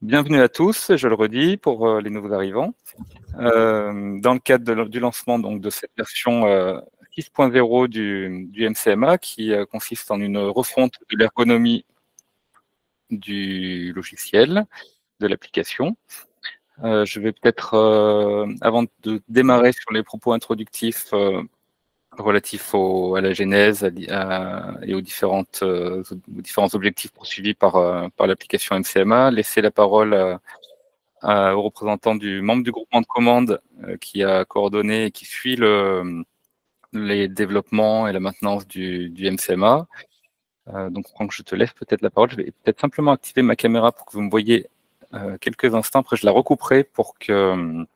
Bienvenue à tous, je le redis pour les nouveaux arrivants. Dans le cadre du lancement donc, de cette version 6.0 du MCMA qui consiste en une refonte de l'ergonomie du logiciel, de l'application. Je vais peut-être, avant de démarrer sur les propos introductifs relatifs à la genèse et aux différents objectifs poursuivis par l'application MCMA, laisser la parole aux représentants du membre du groupement de commande qui a coordonné et qui suit les développements et la maintenance du MCMA. Donc, Franck, je te laisse peut-être la parole. Je vais peut-être simplement activer ma caméra pour que vous me voyez quelques instants. Après, je la recouperai pour que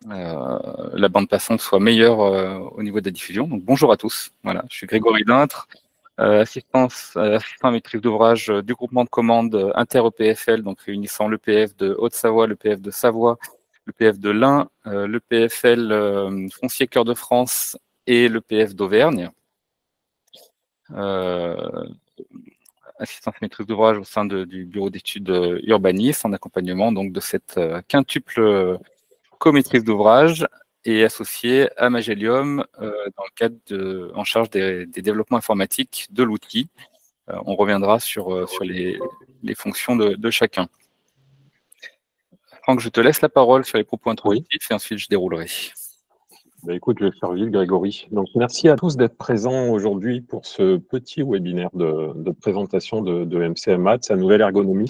la bande passante soit meilleure au niveau de la diffusion. Donc, bonjour à tous. Voilà, je suis Grégory Dintre, assistant à maîtrise d'ouvrage du groupement de commande inter-EPFL, donc réunissant l'EPF de Haute-Savoie, l'EPF de Savoie, l'EPF de l'Ain, l'EPFL Foncier Cœur de France et l'EPF d'Auvergne. Assistance maîtrise d'ouvrage au sein du bureau d'études urbanistes en accompagnement donc de cette quintuple co-maîtrise d'ouvrage et associé à Magelium dans le cadre en charge des développements informatiques de l'outil. On reviendra sur les fonctions de chacun. Franck, je te laisse la parole sur les propos introductifs et ensuite je déroulerai. Écoute, je vais faire vite, Grégory. Donc, merci à tous d'être présents aujourd'hui pour ce petit webinaire de présentation de MCMA, de sa nouvelle ergonomie.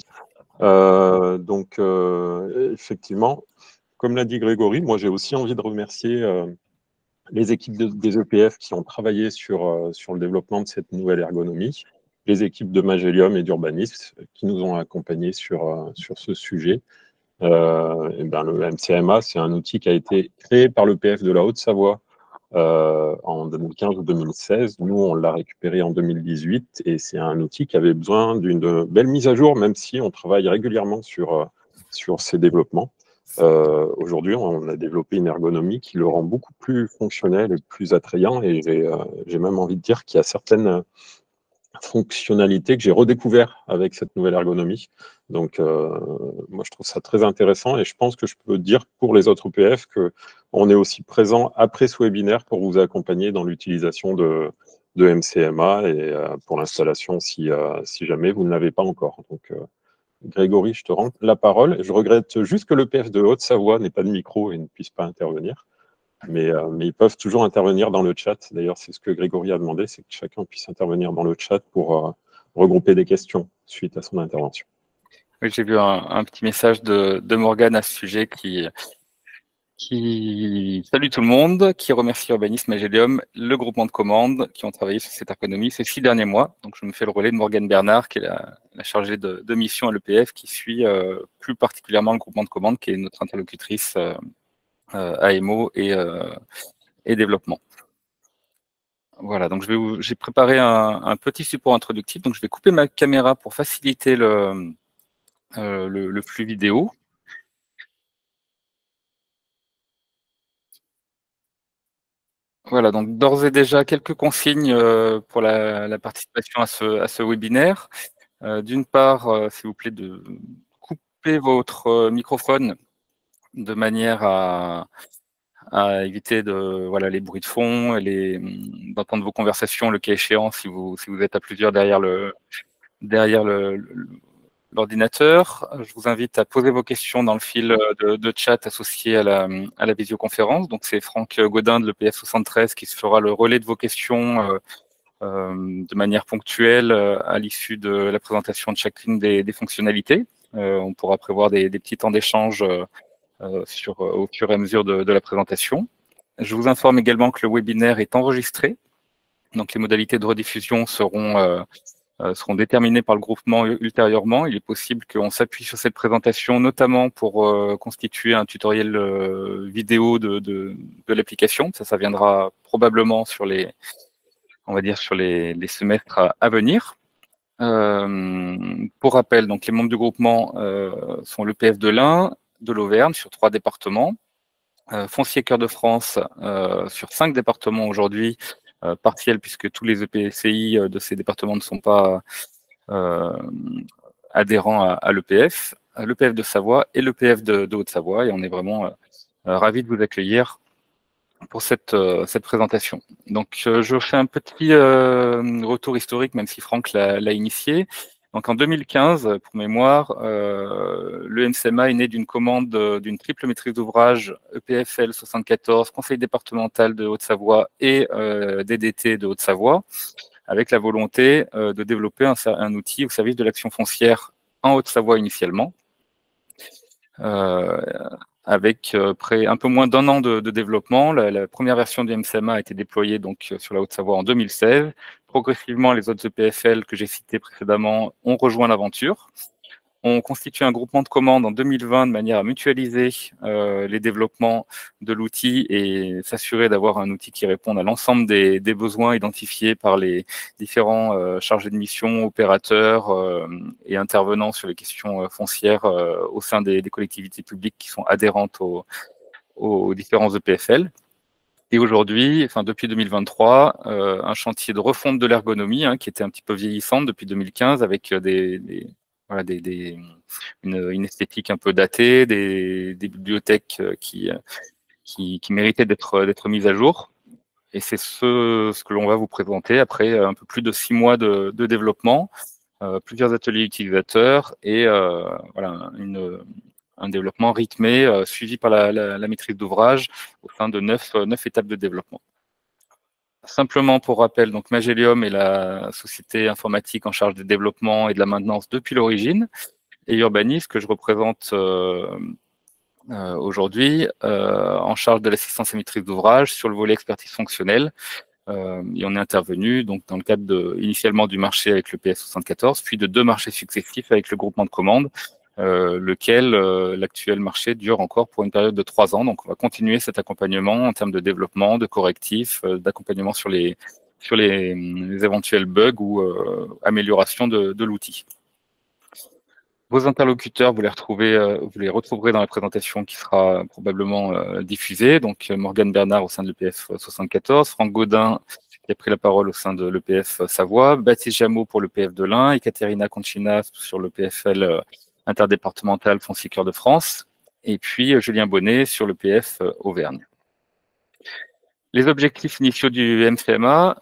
Effectivement, comme l'a dit Grégory, moi j'ai aussi envie de remercier les équipes des EPF qui ont travaillé sur le développement de cette nouvelle ergonomie, les équipes de Magelium et d'Urbanisme qui nous ont accompagnés sur ce sujet. Le MCMA, c'est un outil qui a été créé par l'EPF de la Haute-Savoie en 2015 ou 2016. Nous, on l'a récupéré en 2018 et c'est un outil qui avait besoin d'une belle mise à jour, même si on travaille régulièrement sur ces développements. Aujourd'hui, on a développé une ergonomie qui le rend beaucoup plus fonctionnel et plus attrayant et j'ai même envie de dire qu'il y a certaines fonctionnalités que j'ai redécouvert avec cette nouvelle ergonomie. Donc, moi, je trouve ça très intéressant et je pense que je peux dire pour les autres EPF qu'on est aussi présent après ce webinaire pour vous accompagner dans l'utilisation de MCMA et pour l'installation si jamais vous ne l'avez pas encore. Donc, Grégory, je te rends la parole. Je regrette juste que l'EPF de Haute-Savoie n'ait pas de micro et ne puisse pas intervenir. Mais ils peuvent toujours intervenir dans le chat. D'ailleurs, c'est ce que Grégory a demandé, c'est que chacun puisse intervenir dans le chat pour regrouper des questions suite à son intervention. Oui, j'ai vu un petit message de Morgane à ce sujet qui salue tout le monde, qui remercie Urbanisme Magelium, le groupement de commande qui ont travaillé sur cette ergonomie ces 6 derniers mois. Donc, je me fais le relais de Morgane Bernard, qui est la chargée de mission à l'EPF, qui suit plus particulièrement le groupement de commande, qui est notre interlocutrice AMO et développement. Voilà, donc j'ai préparé un petit support introductif. Donc, je vais couper ma caméra pour faciliter le flux vidéo. Voilà, donc d'ores et déjà quelques consignes pour la participation à ce webinaire. D'une part, s'il vous plaît, de couper votre microphone de manière à éviter les bruits de fond et d'entendre vos conversations, le cas échéant, si vous êtes à plusieurs derrière l'ordinateur. Je vous invite à poser vos questions dans le fil de chat associé à la visioconférence. Donc, c'est Franck Godin de l'EPF 73 qui se fera le relais de vos questions de manière ponctuelle à l'issue de la présentation de chacune des fonctionnalités. On pourra prévoir des petits temps d'échange au fur et à mesure de la présentation. Je vous informe également que le webinaire est enregistré. Donc, les modalités de rediffusion seront déterminées par le groupement ultérieurement. Il est possible qu'on s'appuie sur cette présentation, notamment pour constituer un tutoriel vidéo de l'application. Ça viendra probablement sur les semestres à venir. Pour rappel, donc les membres du groupement sont l'EPF de l'Ain, de l'Auvergne sur 3 départements, Foncier Cœur de France sur 5 départements aujourd'hui, partiels puisque tous les EPCI de ces départements ne sont pas adhérents à l'EPF, l'EPF de Savoie et l'EPF de Haute-Savoie. Et on est vraiment ravis de vous accueillir pour cette présentation. Donc, je fais un petit retour historique, même si Franck l'a initié. Donc, en 2015, pour mémoire, le MCMA est né d'une commande d'une triple maîtrise d'ouvrage EPFL 74, Conseil départemental de Haute-Savoie et DDT de Haute-Savoie, avec la volonté de développer un outil au service de l'action foncière en Haute-Savoie initialement. Avec un peu moins d'un an de développement. La première version du MCMA a été déployée donc sur la Haute-Savoie en 2016. Progressivement, les autres EPFL que j'ai cités précédemment ont rejoint l'aventure. On constitue un groupement de commandes en 2020 de manière à mutualiser les développements de l'outil et s'assurer d'avoir un outil qui réponde à l'ensemble des besoins identifiés par les différents chargés de mission, opérateurs et intervenants sur les questions foncières au sein des collectivités publiques qui sont adhérentes aux différents EPFL. Et aujourd'hui, enfin depuis 2023, un chantier de refonte de l'ergonomie qui était un petit peu vieillissante depuis 2015 avec une esthétique un peu datée, des bibliothèques qui méritaient d'être mises à jour. Et c'est ce que l'on va vous présenter après un peu plus de 6 mois de développement, plusieurs ateliers utilisateurs et un développement rythmé, suivi par la maîtrise d'ouvrage au sein de 9 étapes de développement. Simplement pour rappel, donc Magelium est la société informatique en charge des développements et de la maintenance depuis l'origine, et Urbanis, que je représente aujourd'hui, en charge de l'assistance et maîtrise d'ouvrage sur le volet expertise fonctionnelle. Et on est intervenu donc dans le cadre initialement du marché avec le PS 74, puis de 2 marchés successifs avec le groupement de commandes, lequel l'actuel marché dure encore pour une période de 3 ans. Donc on va continuer cet accompagnement en termes de développement, de correctifs, d'accompagnement sur les éventuels bugs ou améliorations de l'outil. Vos interlocuteurs, vous les retrouverez dans la présentation qui sera probablement diffusée. Donc Morgane Bernard au sein de l'EPF 74, Franck Gaudin qui a pris la parole au sein de l'EPF Savoie, Baptiste Jameau pour l'EPF de l'Ain, Ekaterina Conchina sur l'EPFL interdépartemental Foncier Cœur de France, et puis Julien Bonnet sur l'EPF Auvergne. Les objectifs initiaux du MCMA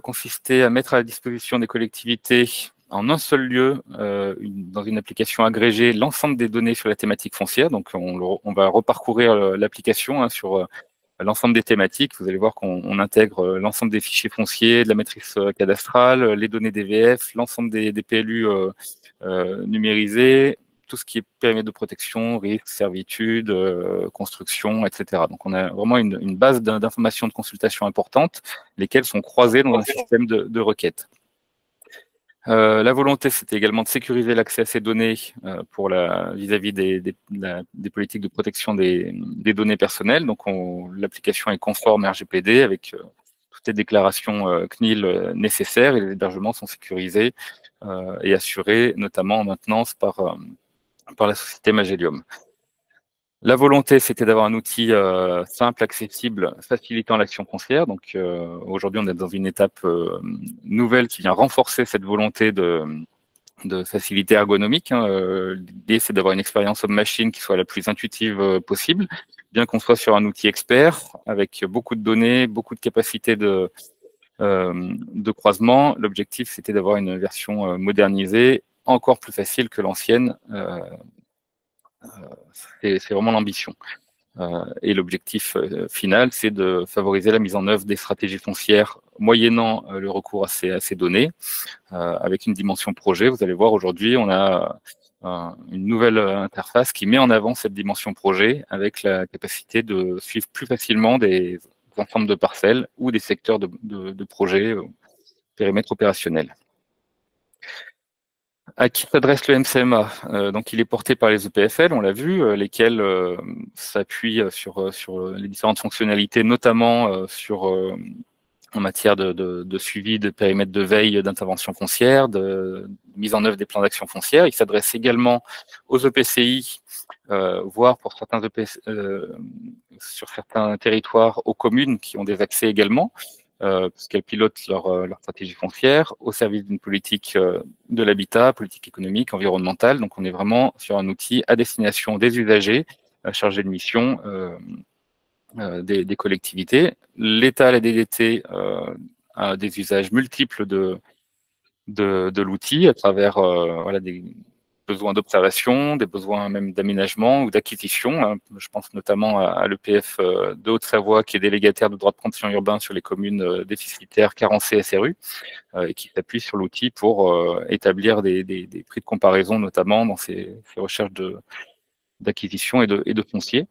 consistaient à mettre à la disposition des collectivités en un seul lieu, dans une application agrégée, l'ensemble des données sur la thématique foncière. Donc, on va reparcourir l'application sur l'ensemble des thématiques. Vous allez voir qu'on intègre l'ensemble des fichiers fonciers, de la matrice cadastrale, les données DVF, l'ensemble des PLU numérisés, tout ce qui est périmètre de protection, risque, servitude, construction, etc. Donc, on a vraiment une base d'informations de consultation importante, lesquelles sont croisées dans un système de requêtes. La volonté, c'était également de sécuriser l'accès à ces données pour vis-à-vis des politiques de protection des données personnelles. Donc, l'application est conforme RGPD avec toutes les déclarations CNIL nécessaires et les hébergements sont sécurisés et assurés, notamment en maintenance par la société Magelium. La volonté, c'était d'avoir un outil simple, accessible, facilitant l'action foncière. Donc aujourd'hui, on est dans une étape nouvelle qui vient renforcer cette volonté de facilité ergonomique. L'idée, c'est d'avoir une expérience homme-machine qui soit la plus intuitive possible, bien qu'on soit sur un outil expert, avec beaucoup de données, beaucoup de capacités de croisement. L'objectif, c'était d'avoir une version modernisée, encore plus facile que l'ancienne. C'est vraiment l'ambition. Et l'objectif final, c'est de favoriser la mise en œuvre des stratégies foncières moyennant le recours à ces données, avec une dimension projet. Vous allez voir, aujourd'hui, on a une nouvelle interface qui met en avant cette dimension projet, avec la capacité de suivre plus facilement des ensembles de parcelles ou des secteurs de projets périmètre opérationnel. À qui s'adresse le MCMA? Donc, il est porté par les EPFL, on l'a vu, lesquels s'appuient sur les différentes fonctionnalités, notamment en matière de suivi de périmètre de veille d'intervention foncière, de mise en œuvre des plans d'action foncière. Il s'adresse également aux EPCI, voire pour sur certains territoires, aux communes qui ont des accès également. puisqu'elles pilotent leur stratégie foncière au service d'une politique de l'habitat, politique économique, environnementale. Donc, on est vraiment sur un outil à destination des usagers chargés de mission des collectivités. L'État, la DDT, a des usages multiples de l'outil à travers voilà, des besoins d'observation, des besoins même d'aménagement ou d'acquisition. Hein. Je pense notamment à l'EPF de Haute-Savoie qui est délégataire de droit de préemption urbain sur les communes déficitaires carencées SRU et qui s'appuie sur l'outil pour établir des prix de comparaison, notamment dans ces recherches d'acquisition et de foncier.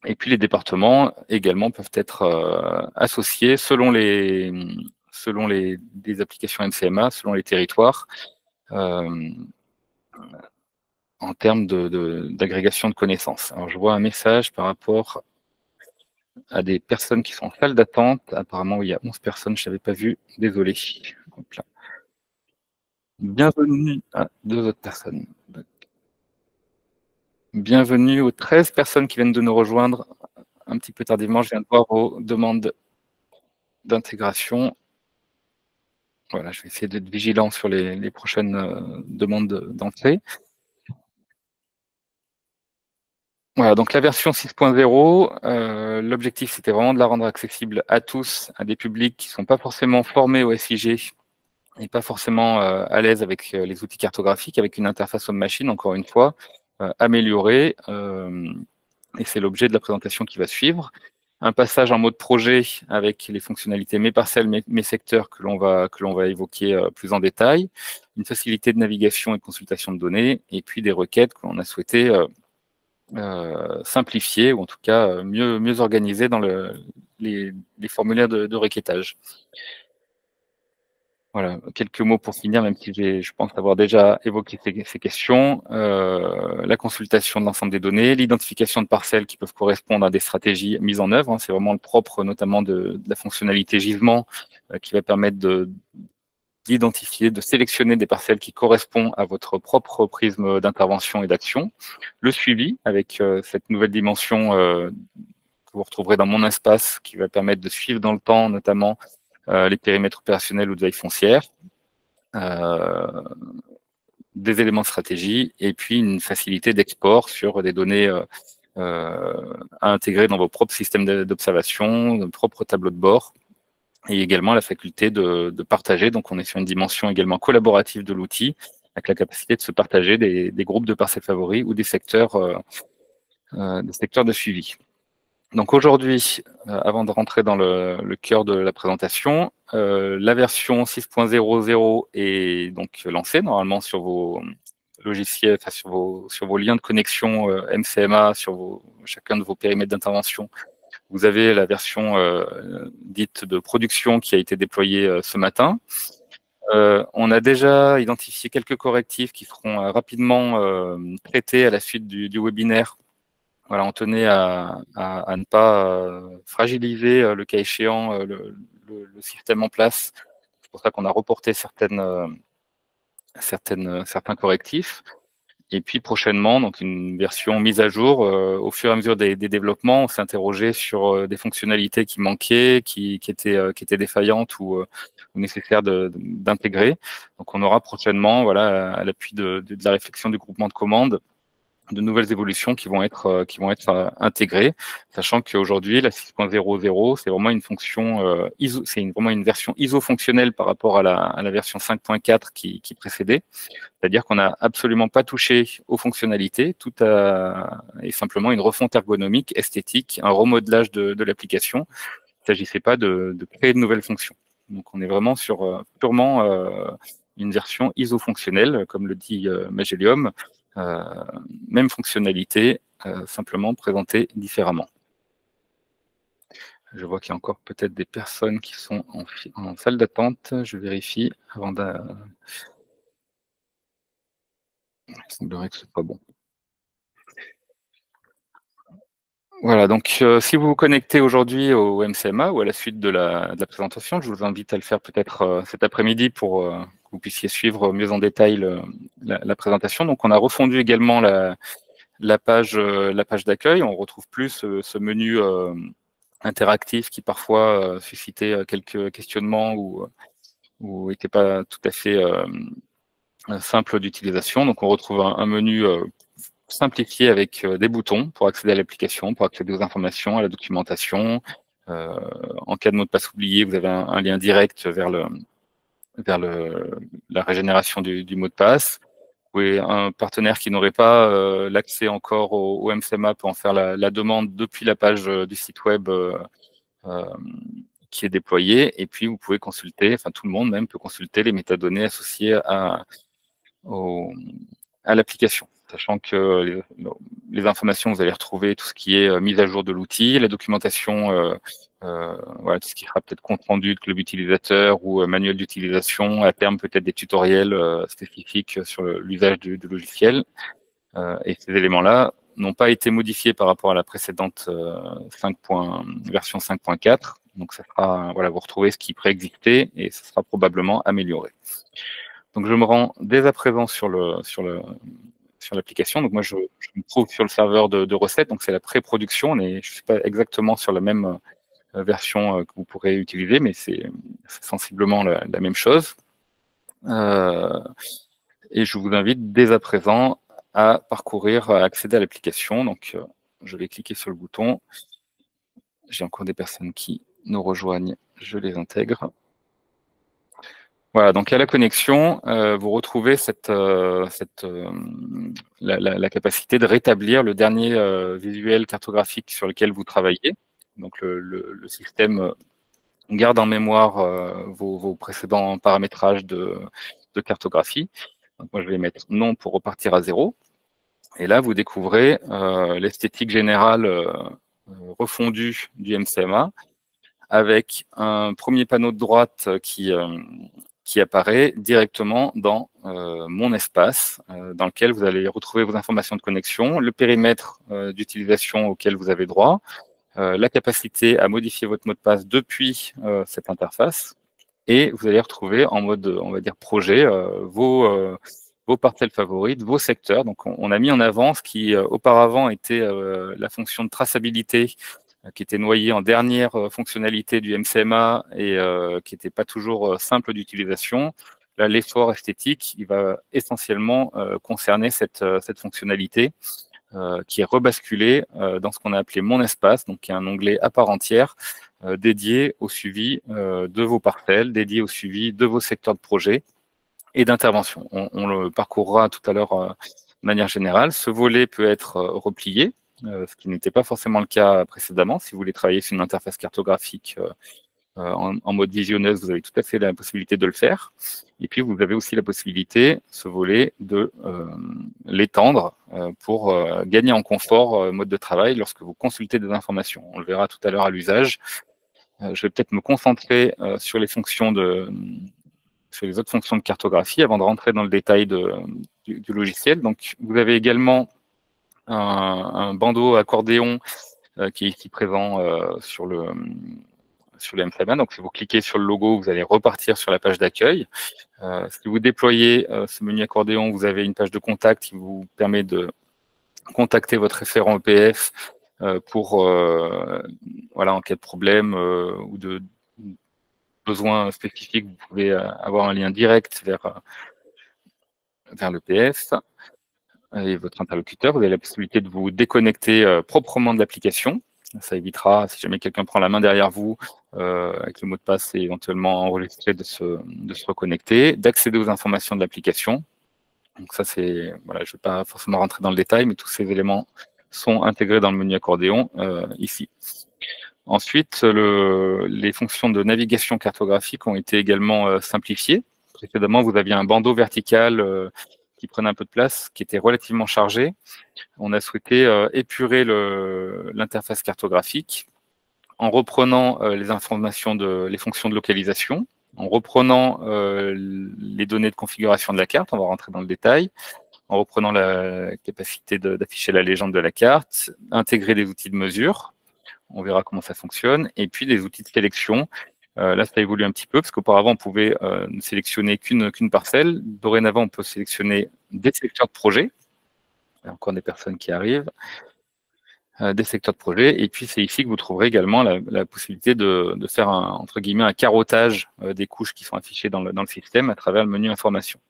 Et puis les départements également peuvent être associés selon des applications MCMA, selon les territoires, en termes d'agrégation de connaissances. Alors je vois un message par rapport à des personnes qui sont en salle d'attente. Apparemment, il y a 11 personnes, je n'avais pas vu. Désolé. Donc là. Bienvenue à 2 autres personnes. Bienvenue aux 13 personnes qui viennent de nous rejoindre un petit peu tardivement. Je viens de voir vos demandes d'intégration. Voilà, je vais essayer d'être vigilant sur les prochaines demandes d'entrée. Voilà, donc la version 6.0, l'objectif c'était vraiment de la rendre accessible à tous, à des publics qui ne sont pas forcément formés au SIG et pas forcément à l'aise avec les outils cartographiques, avec une interface homme-machine, encore une fois, améliorée, et c'est l'objet de la présentation qui va suivre. Un passage en mode projet avec les fonctionnalités mes parcelles, mes secteurs que l'on va évoquer plus en détail, une facilité de navigation et de consultation de données, et puis des requêtes que l'on a souhaité simplifier, ou en tout cas mieux organiser dans les formulaires de requêtage. Voilà, quelques mots pour finir, même si je pense avoir déjà évoqué ces questions. La consultation de l'ensemble des données, l'identification de parcelles qui peuvent correspondre à des stratégies mises en œuvre. Hein, c'est vraiment le propre, notamment de la fonctionnalité gisement, qui va permettre d'identifier, de sélectionner des parcelles qui correspondent à votre propre prisme d'intervention et d'action. Le suivi, avec cette nouvelle dimension que vous retrouverez dans mon espace, qui va permettre de suivre dans le temps, notamment les périmètres opérationnels ou de veille foncière, des éléments de stratégie, et puis une facilité d'export sur des données à intégrer dans vos propres systèmes d'observation, vos propres tableaux de bord, et également la faculté de partager. Donc on est sur une dimension également collaborative de l'outil, avec la capacité de se partager des groupes de parcelles favoris ou des secteurs de suivi. Donc aujourd'hui, avant de rentrer dans le cœur de la présentation, la version 6.00 est donc lancée normalement sur vos logiciels, enfin sur vos liens de connexion MCMA, sur chacun de vos périmètres d'intervention. Vous avez la version dite de production qui a été déployée ce matin. On a déjà identifié quelques correctifs qui seront rapidement traités à la suite du webinaire. Voilà, on tenait à ne pas fragiliser, le cas échéant, le système en place. C'est pour ça qu'on a reporté certains correctifs. Et puis prochainement, donc une version mise à jour. Au fur et à mesure des développements, on s'est interrogé sur des fonctionnalités qui manquaient, qui étaient défaillantes ou nécessaires d'intégrer. Donc on aura prochainement, voilà, à l'appui de la réflexion du groupement de commandes, de nouvelles évolutions qui vont être intégrées, sachant qu'aujourd'hui la 6.00 c'est vraiment une fonction ISO, vraiment une version ISO fonctionnelle par rapport à la version 5.4 qui précédait, c'est-à-dire qu'on n'a absolument pas touché aux fonctionnalités, tout est simplement une refonte ergonomique, esthétique, un remodelage de l'application. Il ne s'agissait pas de créer de nouvelles fonctions. Donc on est vraiment sur purement une version ISO fonctionnelle, comme le dit Magelium. Même fonctionnalité, simplement présentée différemment. Je vois qu'il y a encore peut-être des personnes qui sont en salle d'attente. Je vérifie avant de... Il semblerait que ce soit bon. Voilà, donc si vous vous connectez aujourd'hui au MCMA ou à la suite de la présentation, je vous invite à le faire peut-être cet après-midi pour que vous puissiez suivre mieux en détail la présentation. Donc on a refondu également la page d'accueil. On retrouve plus ce menu interactif qui parfois suscitait quelques questionnements ou n'était pas tout à fait simple d'utilisation. Donc on retrouve un menu simplifié avec des boutons pour accéder à l'application, pour accéder aux informations, à la documentation. En cas de mot de passe oublié, vous avez un lien direct vers la régénération du mot de passe. Un partenaire qui n'aurait pas l'accès encore au MCMA peut en faire la demande depuis la page du site web qui est déployée. Et puis, vous pouvez consulter, enfin tout le monde même peut consulter les métadonnées associées à l'application, sachant que les informations, vous allez retrouver tout ce qui est mise à jour de l'outil, la documentation, voilà, tout ce qui sera peut-être compte rendu de club utilisateur ou manuel d'utilisation, à terme peut-être des tutoriels spécifiques sur l'usage du logiciel. Et ces éléments-là n'ont pas été modifiés par rapport à la précédente version 5.4. Donc ça sera, voilà, vous retrouvez ce qui préexistait et ça sera probablement amélioré. Donc je me rends dès à présent sur l'application. Donc moi je me trouve sur le serveur de recettes, donc c'est la pré-production. Je ne suis pas exactement sur la même version que vous pourrez utiliser, mais c'est sensiblement la même chose. Et je vous invite dès à présent à accéder à l'application. Donc je vais cliquer sur le bouton. J'ai encore des personnes qui nous rejoignent, je les intègre. Voilà, donc à la connexion, vous retrouvez la capacité de rétablir le dernier visuel cartographique sur lequel vous travaillez. Donc le système garde en mémoire vos précédents paramétrages de cartographie. Donc moi, je vais mettre non pour repartir à 0. Et là, vous découvrez l'esthétique générale refondue du MCMA avec un premier panneau de droite qui apparaît directement dans mon espace, dans lequel vous allez retrouver vos informations de connexion, le périmètre d'utilisation auquel vous avez droit, la capacité à modifier votre mot de passe depuis cette interface, et vous allez retrouver en mode, on va dire, projet, vos parcelles favorites, vos secteurs. Donc, on a mis en avant ce qui auparavant était la fonction de traçabilité, qui était noyée en dernière fonctionnalité du MCMA et qui n'était pas toujours simple d'utilisation. Là, l'effort esthétique, il va essentiellement concerner cette fonctionnalité qui est rebasculée dans ce qu'on a appelé Mon espace, donc qui est un onglet à part entière dédié au suivi de vos parcelles, dédié au suivi de vos secteurs de projet et d'intervention. On le parcourra tout à l'heure de manière générale. Ce volet peut être replié, ce qui n'était pas forcément le cas précédemment. Si vous voulez travailler sur une interface cartographique en mode visionneuse, vous avez tout à fait la possibilité de le faire. Et puis, vous avez aussi la possibilité, ce volet, de l'étendre pour gagner en confort mode de travail lorsque vous consultez des informations. On le verra tout à l'heure à l'usage. Je vais peut-être me concentrer sur les autres fonctions de cartographie avant de rentrer dans le détail du logiciel. Donc, vous avez également un bandeau accordéon qui est ici présent sur le MCMA. Donc, si vous cliquez sur le logo, vous allez repartir sur la page d'accueil. Si vous déployez ce menu accordéon, vous avez une page de contact qui vous permet de contacter votre référent EPF pour, voilà, en cas de problème ou de besoin spécifique, vous pouvez avoir un lien direct vers l'EPF et votre interlocuteur. Vous avez la possibilité de vous déconnecter proprement de l'application. Ça évitera, si jamais quelqu'un prend la main derrière vous, avec le mot de passe et éventuellement enregistré, de se reconnecter, d'accéder aux informations de l'application. Donc ça, c'est, voilà, je ne vais pas forcément rentrer dans le détail, mais tous ces éléments sont intégrés dans le menu accordéon ici. Ensuite, les fonctions de navigation cartographique ont été également simplifiées. Précédemment, vous aviez un bandeau vertical qui prenait un peu de place, qui était relativement chargé. On a souhaité épurer l'interface cartographique en reprenant les fonctions de localisation, en reprenant les données de configuration de la carte, on va rentrer dans le détail, en reprenant la capacité d'afficher la légende de la carte, intégrer des outils de mesure, on verra comment ça fonctionne, et puis des outils de sélection. Là, ça évolue un petit peu, parce qu'auparavant, on pouvait ne sélectionner qu'une parcelle. Dorénavant, on peut sélectionner des secteurs de projet. Il y a encore des personnes qui arrivent. des secteurs de projet. Et puis, c'est ici que vous trouverez également la possibilité de faire entre guillemets un carottage des couches qui sont affichées dans le système à travers le menu information.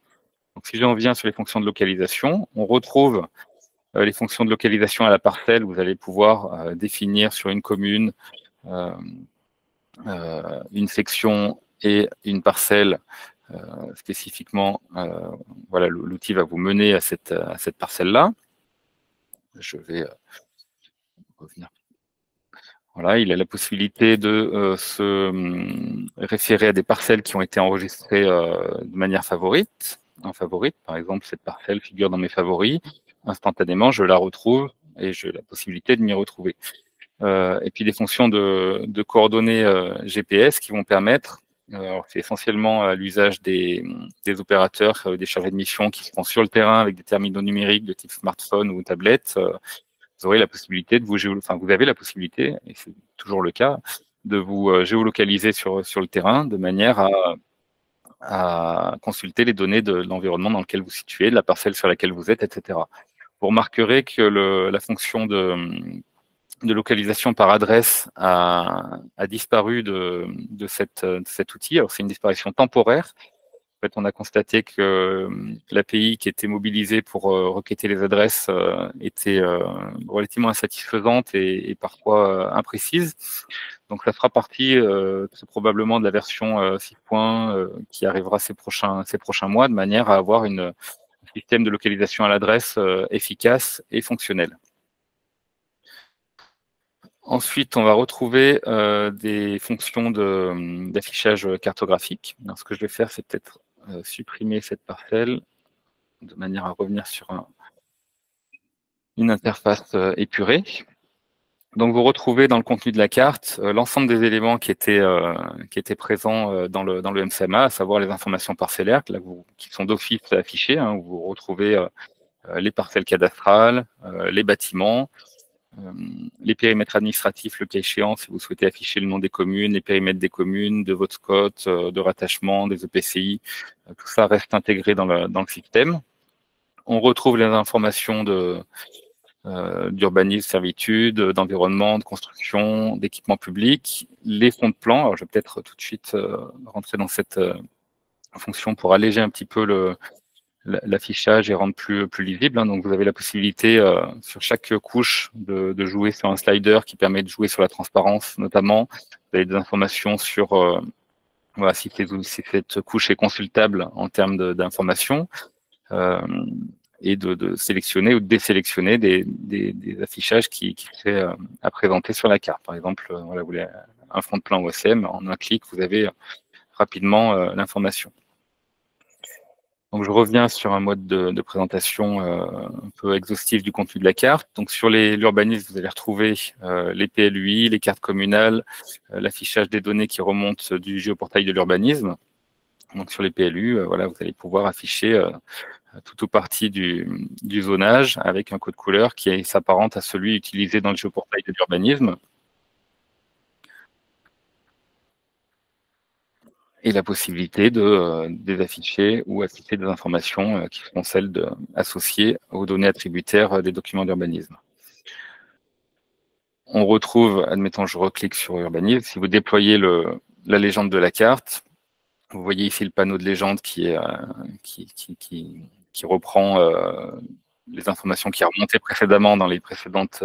Donc, si j'en viens sur les fonctions de localisation, on retrouve les fonctions de localisation à la parcelle. Vous allez pouvoir définir sur une commune une section et une parcelle spécifiquement. Voilà, l'outil va vous mener à cette parcelle-là. Je vais revenir. Voilà, il a la possibilité de se référer à des parcelles qui ont été enregistrées de manière en favorite. Par exemple, cette parcelle figure dans mes favoris. Instantanément, je la retrouve et j'ai la possibilité de m'y retrouver. Et puis des fonctions de coordonnées GPS qui vont permettre, c'est essentiellement à l'usage des opérateurs, des chargés de mission qui seront sur le terrain avec des terminaux numériques de type smartphone ou tablette. Vous aurez la possibilité de vous avez la possibilité, et c'est toujours le cas, de vous géolocaliser sur le terrain de manière à consulter les données de l'environnement dans lequel vous situez, de la parcelle sur laquelle vous êtes, etc. Vous remarquerez que la fonction de localisation par adresse a disparu de cet outil. Alors, c'est une disparition temporaire. En fait, on a constaté que l'API qui était mobilisée pour requêter les adresses était relativement insatisfaisante et parfois imprécise. Donc, ça fera partie très probablement de la version 6 qui arrivera ces prochains mois, de manière à avoir un système de localisation à l'adresse efficace et fonctionnel. Ensuite, on va retrouver des fonctions d'affichage cartographique. Alors, ce que je vais faire, c'est peut-être supprimer cette parcelle de manière à revenir sur une interface épurée. Donc, vous retrouvez dans le contenu de la carte l'ensemble des éléments qui étaient présents dans le MCMA, à savoir les informations parcellaires qui sont d'office affichées. Hein, où vous retrouvez les parcelles cadastrales, les bâtiments, les périmètres administratifs, le cas échéant, si vous souhaitez afficher le nom des communes, les périmètres des communes, de votre SCOT, de rattachement, des EPCI, tout ça reste intégré dans le système. On retrouve les informations d'urbanisme, servitude, d'environnement, de construction, d'équipement public, les fonds de plan. Alors, je vais peut-être tout de suite rentrer dans cette fonction pour alléger un petit peu l'affichage et rendre plus lisible. Hein. Donc, vous avez la possibilité sur chaque couche de jouer sur un slider qui permet de jouer sur la transparence, notamment. Vous avez des informations sur voilà, si cette couche est consultable en termes d'informations et de sélectionner ou de désélectionner des affichages qui seraient à présenter sur la carte. Par exemple, voilà, vous voulez un front de plan OSM, en un clic, vous avez rapidement l'information. Donc, je reviens sur un mode de présentation un peu exhaustif du contenu de la carte. Donc, sur l'urbanisme, vous allez retrouver les PLUI, les cartes communales, l'affichage des données qui remontent du géoportail de l'urbanisme. Donc, sur les PLU, voilà, vous allez pouvoir afficher tout ou partie du zonage avec un code couleur qui s'apparente à celui utilisé dans le géoportail de l'urbanisme. Et la possibilité de désafficher ou afficher des informations qui sont celles associées aux données attributaires des documents d'urbanisme. On retrouve, admettons, je reclique sur urbanisme, si vous déployez la légende de la carte, vous voyez ici le panneau de légende qui reprend les informations qui remontaient précédemment dans les précédentes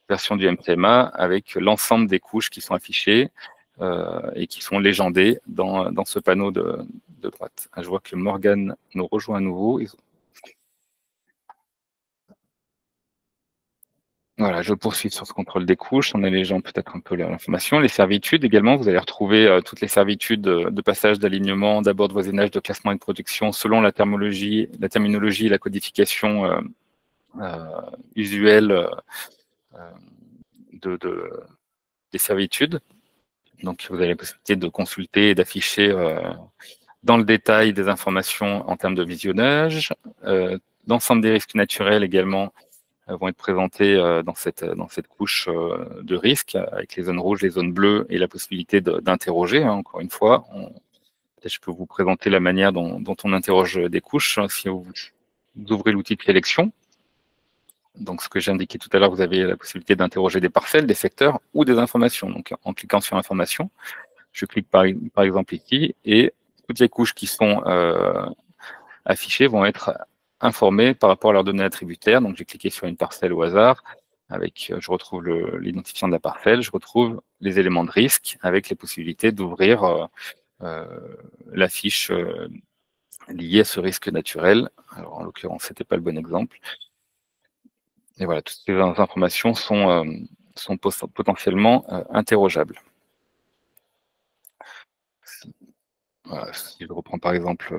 versions du MCMA avec l'ensemble des couches qui sont affichées et qui sont légendées dans ce panneau de droite. Je vois que Morgane nous rejoint à nouveau. Voilà, je poursuis sur ce contrôle des couches en allégeant peut-être un peu l'information. Les servitudes également, vous allez retrouver toutes les servitudes de passage, d'alignement, d'abord de voisinage, de classement et de production selon la terminologie et la codification usuelle des servitudes. Donc, vous avez la possibilité de consulter et d'afficher dans le détail des informations en termes de visionnage. L'ensemble des risques naturels également vont être présentés dans cette couche de risque avec les zones rouges, les zones bleues et la possibilité d'interroger. Hein, encore une fois, je peux vous présenter la manière dont on interroge des couches hein, si vous ouvrez l'outil de sélection. Donc, ce que j'ai indiqué tout à l'heure, vous avez la possibilité d'interroger des parcelles, des secteurs ou des informations. Donc, en cliquant sur information, je clique par exemple ici et toutes les couches qui sont affichées vont être informées par rapport à leurs données attributaires. Donc, j'ai cliqué sur une parcelle au hasard. Je retrouve l'identifiant de la parcelle, je retrouve les éléments de risque avec les possibilités d'ouvrir la fiche liée à ce risque naturel. Alors, en l'occurrence, c'était pas le bon exemple. Et voilà, toutes ces informations sont potentiellement interrogeables. Voilà, si je reprends par exemple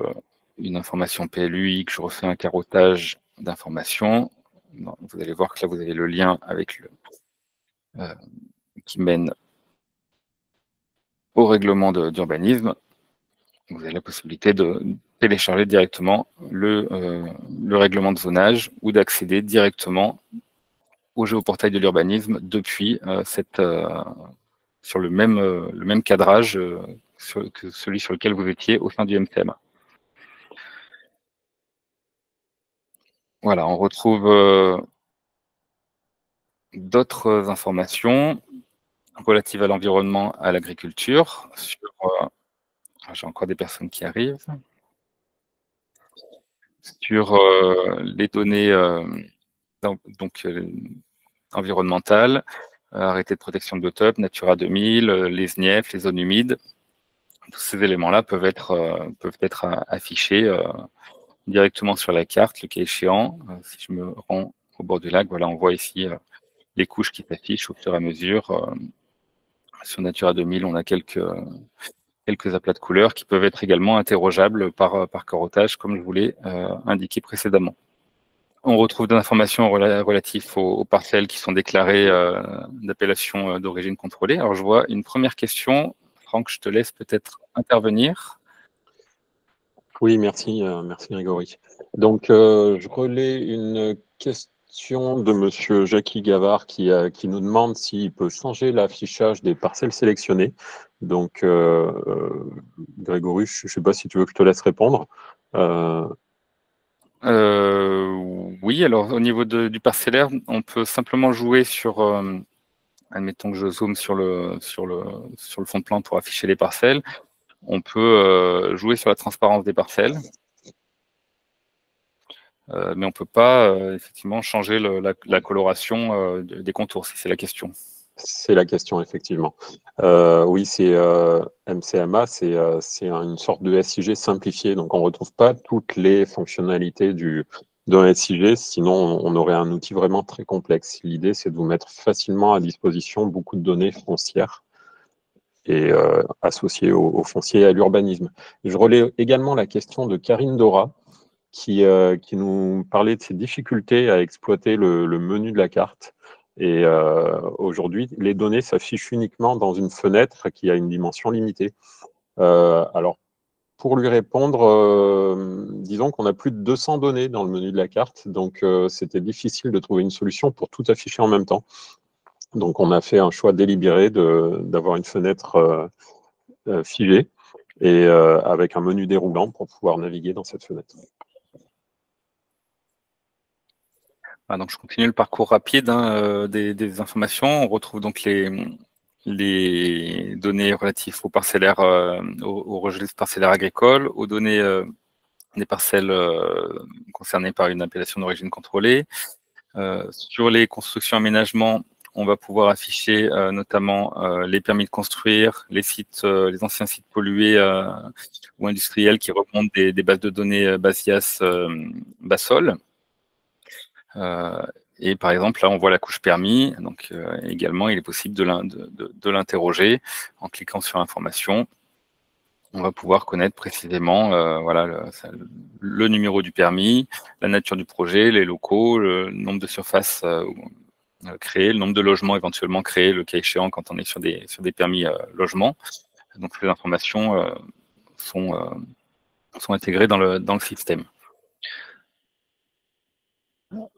une information PLUI, que je refais un carottage d'informations, vous allez voir que là, vous avez le lien avec qui mène au règlement d'urbanisme. Vous avez la possibilité de télécharger directement le règlement de zonage ou d'accéder directement au géoportail de l'urbanisme depuis sur le même cadrage que celui sur lequel vous étiez au sein du MCMA. Voilà, on retrouve d'autres informations relatives à l'environnement, à l'agriculture. J'ai encore des personnes qui arrivent. Sur les données environnementales, arrêté de protection de biotope, Natura 2000, les SNIEF, les zones humides. Tous ces éléments-là peuvent être affichés directement sur la carte, le cas échéant. Si je me rends au bord du lac, voilà, on voit ici les couches qui s'affichent au fur et à mesure. Sur Natura 2000, on a quelques aplats de couleurs qui peuvent être également interrogeables par carottage, comme je vous l'ai indiqué précédemment. On retrouve des informations relatives aux parcelles qui sont déclarées d'appellation d'origine contrôlée. Alors, je vois une première question. Franck, je te laisse peut-être intervenir. Oui, merci Grégory. Donc, je relais une question de Monsieur Jackie Gavard qui nous demande s'il peut changer l'affichage des parcelles sélectionnées. Donc, Grégory, je ne sais pas si tu veux que je te laisse répondre. Oui, alors au niveau du parcellaire, on peut simplement jouer sur, admettons que je zoome sur le fond de plan pour afficher les parcelles. On peut jouer sur la transparence des parcelles, mais on ne peut pas effectivement changer la coloration des contours, si c'est la question. C'est la question, effectivement. Oui, c'est MCMA, c'est une sorte de SIG simplifié, donc on ne retrouve pas toutes les fonctionnalités d'un SIG, sinon on aurait un outil vraiment très complexe. L'idée, c'est de vous mettre facilement à disposition beaucoup de données foncières et associées au foncier et à l'urbanisme. Je relais également la question de Karine Dora, qui nous parlait de ses difficultés à exploiter le menu de la carte. Et aujourd'hui, les données s'affichent uniquement dans une fenêtre qui a une dimension limitée. Alors, pour lui répondre, disons qu'on a plus de 200 données dans le menu de la carte, donc c'était difficile de trouver une solution pour tout afficher en même temps. Donc, on a fait un choix délibéré d'avoir une fenêtre figée et avec un menu déroulant pour pouvoir naviguer dans cette fenêtre. Donc, je continue le parcours rapide des informations. On retrouve donc les données relatives aux parcellaires, au registre parcellaire agricole, aux données des parcelles concernées par une appellation d'origine contrôlée. Sur les constructions aménagements, on va pouvoir afficher notamment les permis de construire, les anciens sites pollués ou industriels qui remontent des bases de données BASIAS Basol. Et par exemple, là, on voit la couche permis. Donc, également, il est possible de l'interroger en cliquant sur information. On va pouvoir connaître précisément voilà, le numéro du permis, la nature du projet, les locaux, le nombre de surfaces créées, le nombre de logements éventuellement créés, le cas échéant quand on est sur des permis logements. Donc, ces informations sont intégrées dans le système.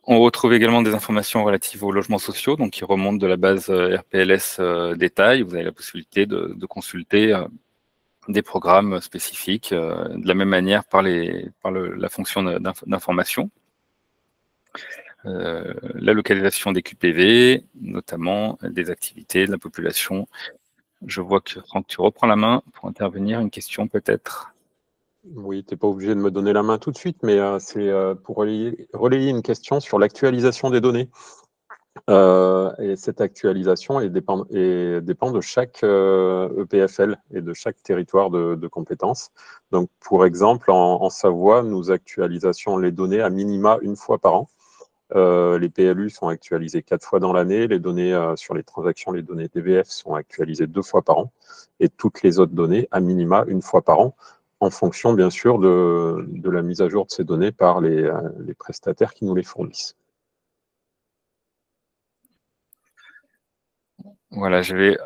On retrouve également des informations relatives aux logements sociaux, donc qui remontent de la base RPLS détail. Vous avez la possibilité de consulter des programmes spécifiques de la même manière par la fonction d'information. la localisation des QPV, notamment des activités de la population. Je vois que Franck, tu reprends la main pour intervenir. Une question peut-être? Oui, tu n'es pas obligé de me donner la main tout de suite, mais c'est pour relayer une question sur l'actualisation des données. Et cette actualisation dépend de chaque EPFL et de chaque territoire de compétences. Donc, pour exemple, en Savoie, nous actualisons les données à minima une fois par an. Les PLU sont actualisés 4 fois dans l'année. Les données sur les transactions, les données TVF sont actualisées 2 fois par an. Et toutes les autres données, à minima, une fois par an, en fonction, bien sûr, de la mise à jour de ces données par les prestataires qui nous les fournissent. Voilà, je vais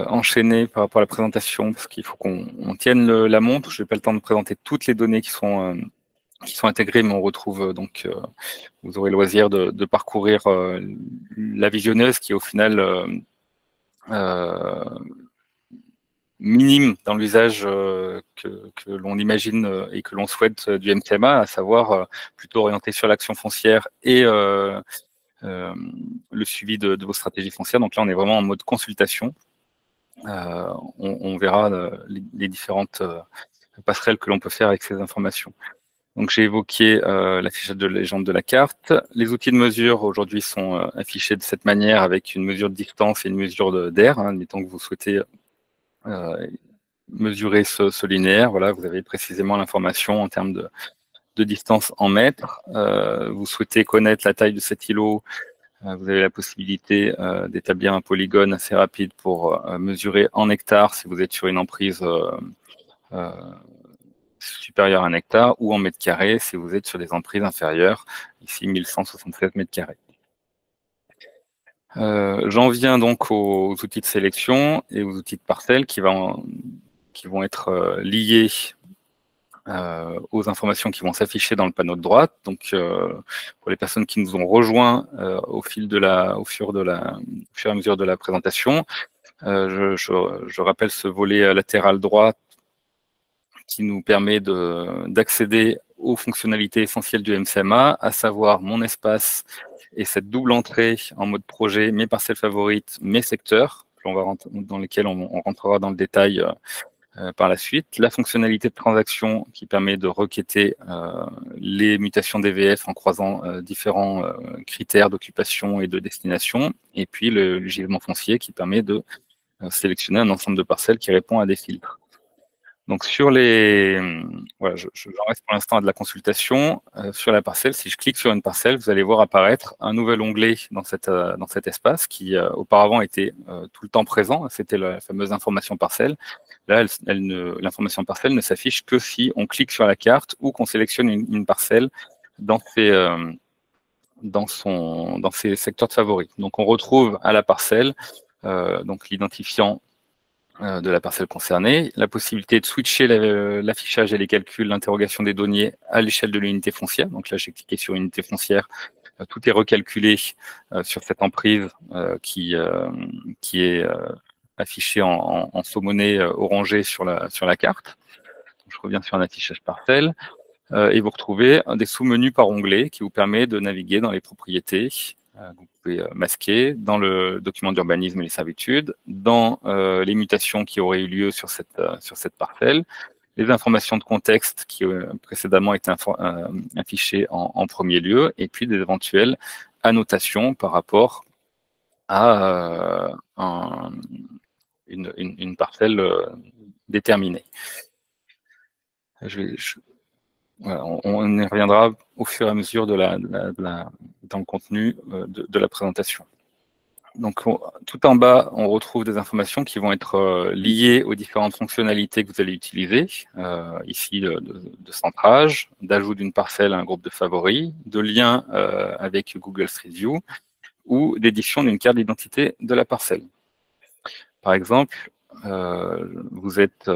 enchaîner par rapport à la présentation, parce qu'il faut qu'on tienne la montre. Je n'ai pas le temps de présenter toutes les données qui sont intégrées, mais on retrouve donc, vous aurez le loisir de parcourir la visionneuse qui est au final minime dans l'usage que l'on imagine et que l'on souhaite du MCMA, à savoir plutôt orienté sur l'action foncière et le suivi de vos stratégies foncières. Donc là, on est vraiment en mode consultation. On verra les différentes passerelles que l'on peut faire avec ces informations. Donc j'ai évoqué l'affichage de légende de la carte. Les outils de mesure aujourd'hui sont affichés de cette manière avec une mesure de distance et une mesure d'air. Admettons que vous souhaitez mesurer ce linéaire. Voilà, vous avez précisément l'information en termes de distance en mètres. Vous souhaitez connaître la taille de cet îlot. Vous avez la possibilité d'établir un polygone assez rapide pour mesurer en hectares si vous êtes sur une emprise supérieure à 1 hectare, ou en mètres carrés si vous êtes sur des emprises inférieures, ici 1176 mètres carrés. J'en viens donc aux outils de sélection et aux outils de parcelle qui vont être liés aux informations qui vont s'afficher dans le panneau de droite. Donc, pour les personnes qui nous ont rejoints au fur et à mesure de la présentation, je rappelle ce volet latéral droit qui nous permet d'accéder aux fonctionnalités essentielles du MCMA, à savoir mon espace et cette double entrée en mode projet, mes parcelles favorites, mes secteurs, dans lesquels on rentrera dans le détail par la suite. La fonctionnalité de transaction qui permet de requêter les mutations DVF en croisant différents critères d'occupation et de destination. Et puis le gisement foncier qui permet de sélectionner un ensemble de parcelles qui répond à des filtres. Donc sur voilà, j'en reste pour l'instant à de la consultation. Sur la parcelle, si je clique sur une parcelle, vous allez voir apparaître un nouvel onglet dans cet espace qui auparavant était tout le temps présent. C'était la fameuse information parcelle. Là, l'information parcelle ne s'affiche que si on clique sur la carte ou qu'on sélectionne une parcelle dans ses secteurs de favoris. Donc on retrouve à la parcelle donc l'identifiant de la parcelle concernée, la possibilité de switcher l'affichage et les calculs, l'interrogation des données à l'échelle de l'unité foncière. Donc là, j'ai cliqué sur unité foncière, tout est recalculé sur cette emprise qui est affichée en faux-monnaie orangée sur la carte. Donc, je reviens sur un affichage parcelle. Et vous retrouvez des sous-menus par onglet qui vous permet de naviguer dans les propriétés. Vous pouvez masquer dans le document d'urbanisme et les servitudes, dans les mutations qui auraient eu lieu sur cette parcelle, les informations de contexte qui précédemment étaient affichées en premier lieu, et puis des éventuelles annotations par rapport à une parcelle déterminée. Voilà, on y reviendra au fur et à mesure dans le contenu de la présentation. Donc, tout en bas, on retrouve des informations qui vont être liées aux différentes fonctionnalités que vous allez utiliser. Ici, de centrage, d'ajout d'une parcelle à un groupe de favoris, de lien avec Google Street View ou d'édition d'une carte d'identité de la parcelle. Par exemple, vous êtes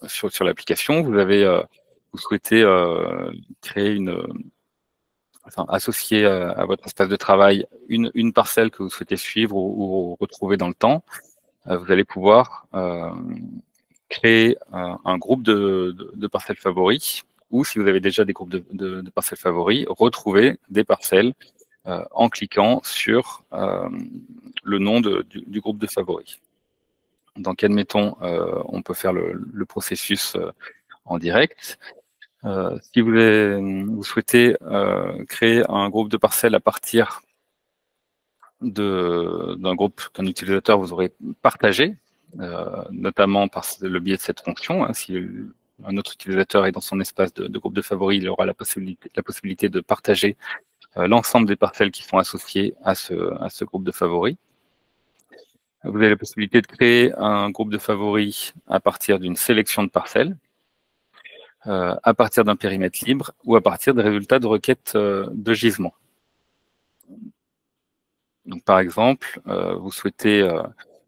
sur l'application, vous souhaitez créer associer à votre espace de travail une parcelle que vous souhaitez suivre ou retrouver dans le temps. Vous allez pouvoir créer un groupe de parcelles favoris ou si vous avez déjà des groupes de parcelles favoris, retrouver des parcelles en cliquant sur le nom du groupe de favoris. Donc, admettons, on peut faire le processus en direct. Si vous souhaitez créer un groupe de parcelles à partir d'un groupe qu'un utilisateur vous aurait partagé, notamment par le biais de cette fonction, hein, si un autre utilisateur est dans son espace de groupe de favoris, il aura la possibilité de partager l'ensemble des parcelles qui sont associées à ce groupe de favoris. Vous avez la possibilité de créer un groupe de favoris à partir d'une sélection de parcelles, à partir d'un périmètre libre ou à partir des résultats de requêtes de gisement. Donc, par exemple, vous souhaitez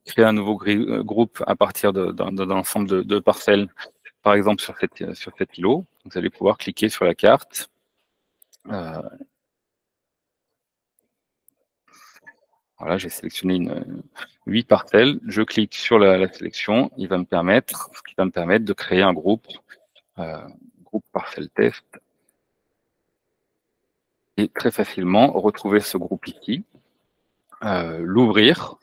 créer un nouveau groupe à partir d'un ensemble de parcelles, par exemple sur cet îlot. Vous allez pouvoir cliquer sur la carte. Voilà, j'ai sélectionné 8 parcelles. Je clique sur la sélection. Ce qui va me permettre de créer un groupe parcelle test. Et très facilement retrouver ce groupe ici, l'ouvrir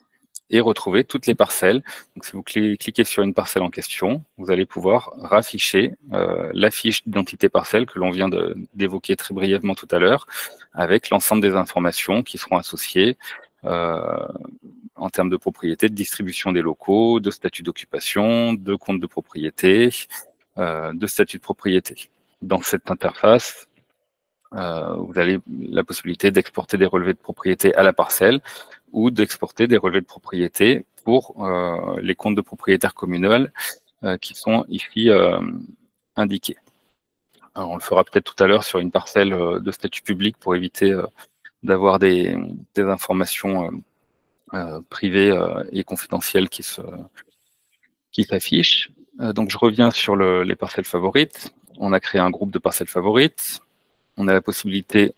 et retrouver toutes les parcelles. Donc, si vous cliquez sur une parcelle en question, vous allez pouvoir rafficher la fiche d'identité parcelle que l'on vient d'évoquer très brièvement tout à l'heure, avec l'ensemble des informations qui seront associées en termes de propriété, de distribution des locaux, de statut d'occupation, de compte de propriété, de statut de propriété. Dans cette interface, vous avez la possibilité d'exporter des relevés de propriété à la parcelle ou d'exporter des relevés de propriété pour les comptes de propriétaires communal qui sont ici indiqués. Alors, on le fera peut-être tout à l'heure sur une parcelle de statut public pour éviter d'avoir des informations privées et confidentielles qui s'affichent. Donc, je reviens sur les parcelles favorites. On a créé un groupe de parcelles favorites. On a la possibilité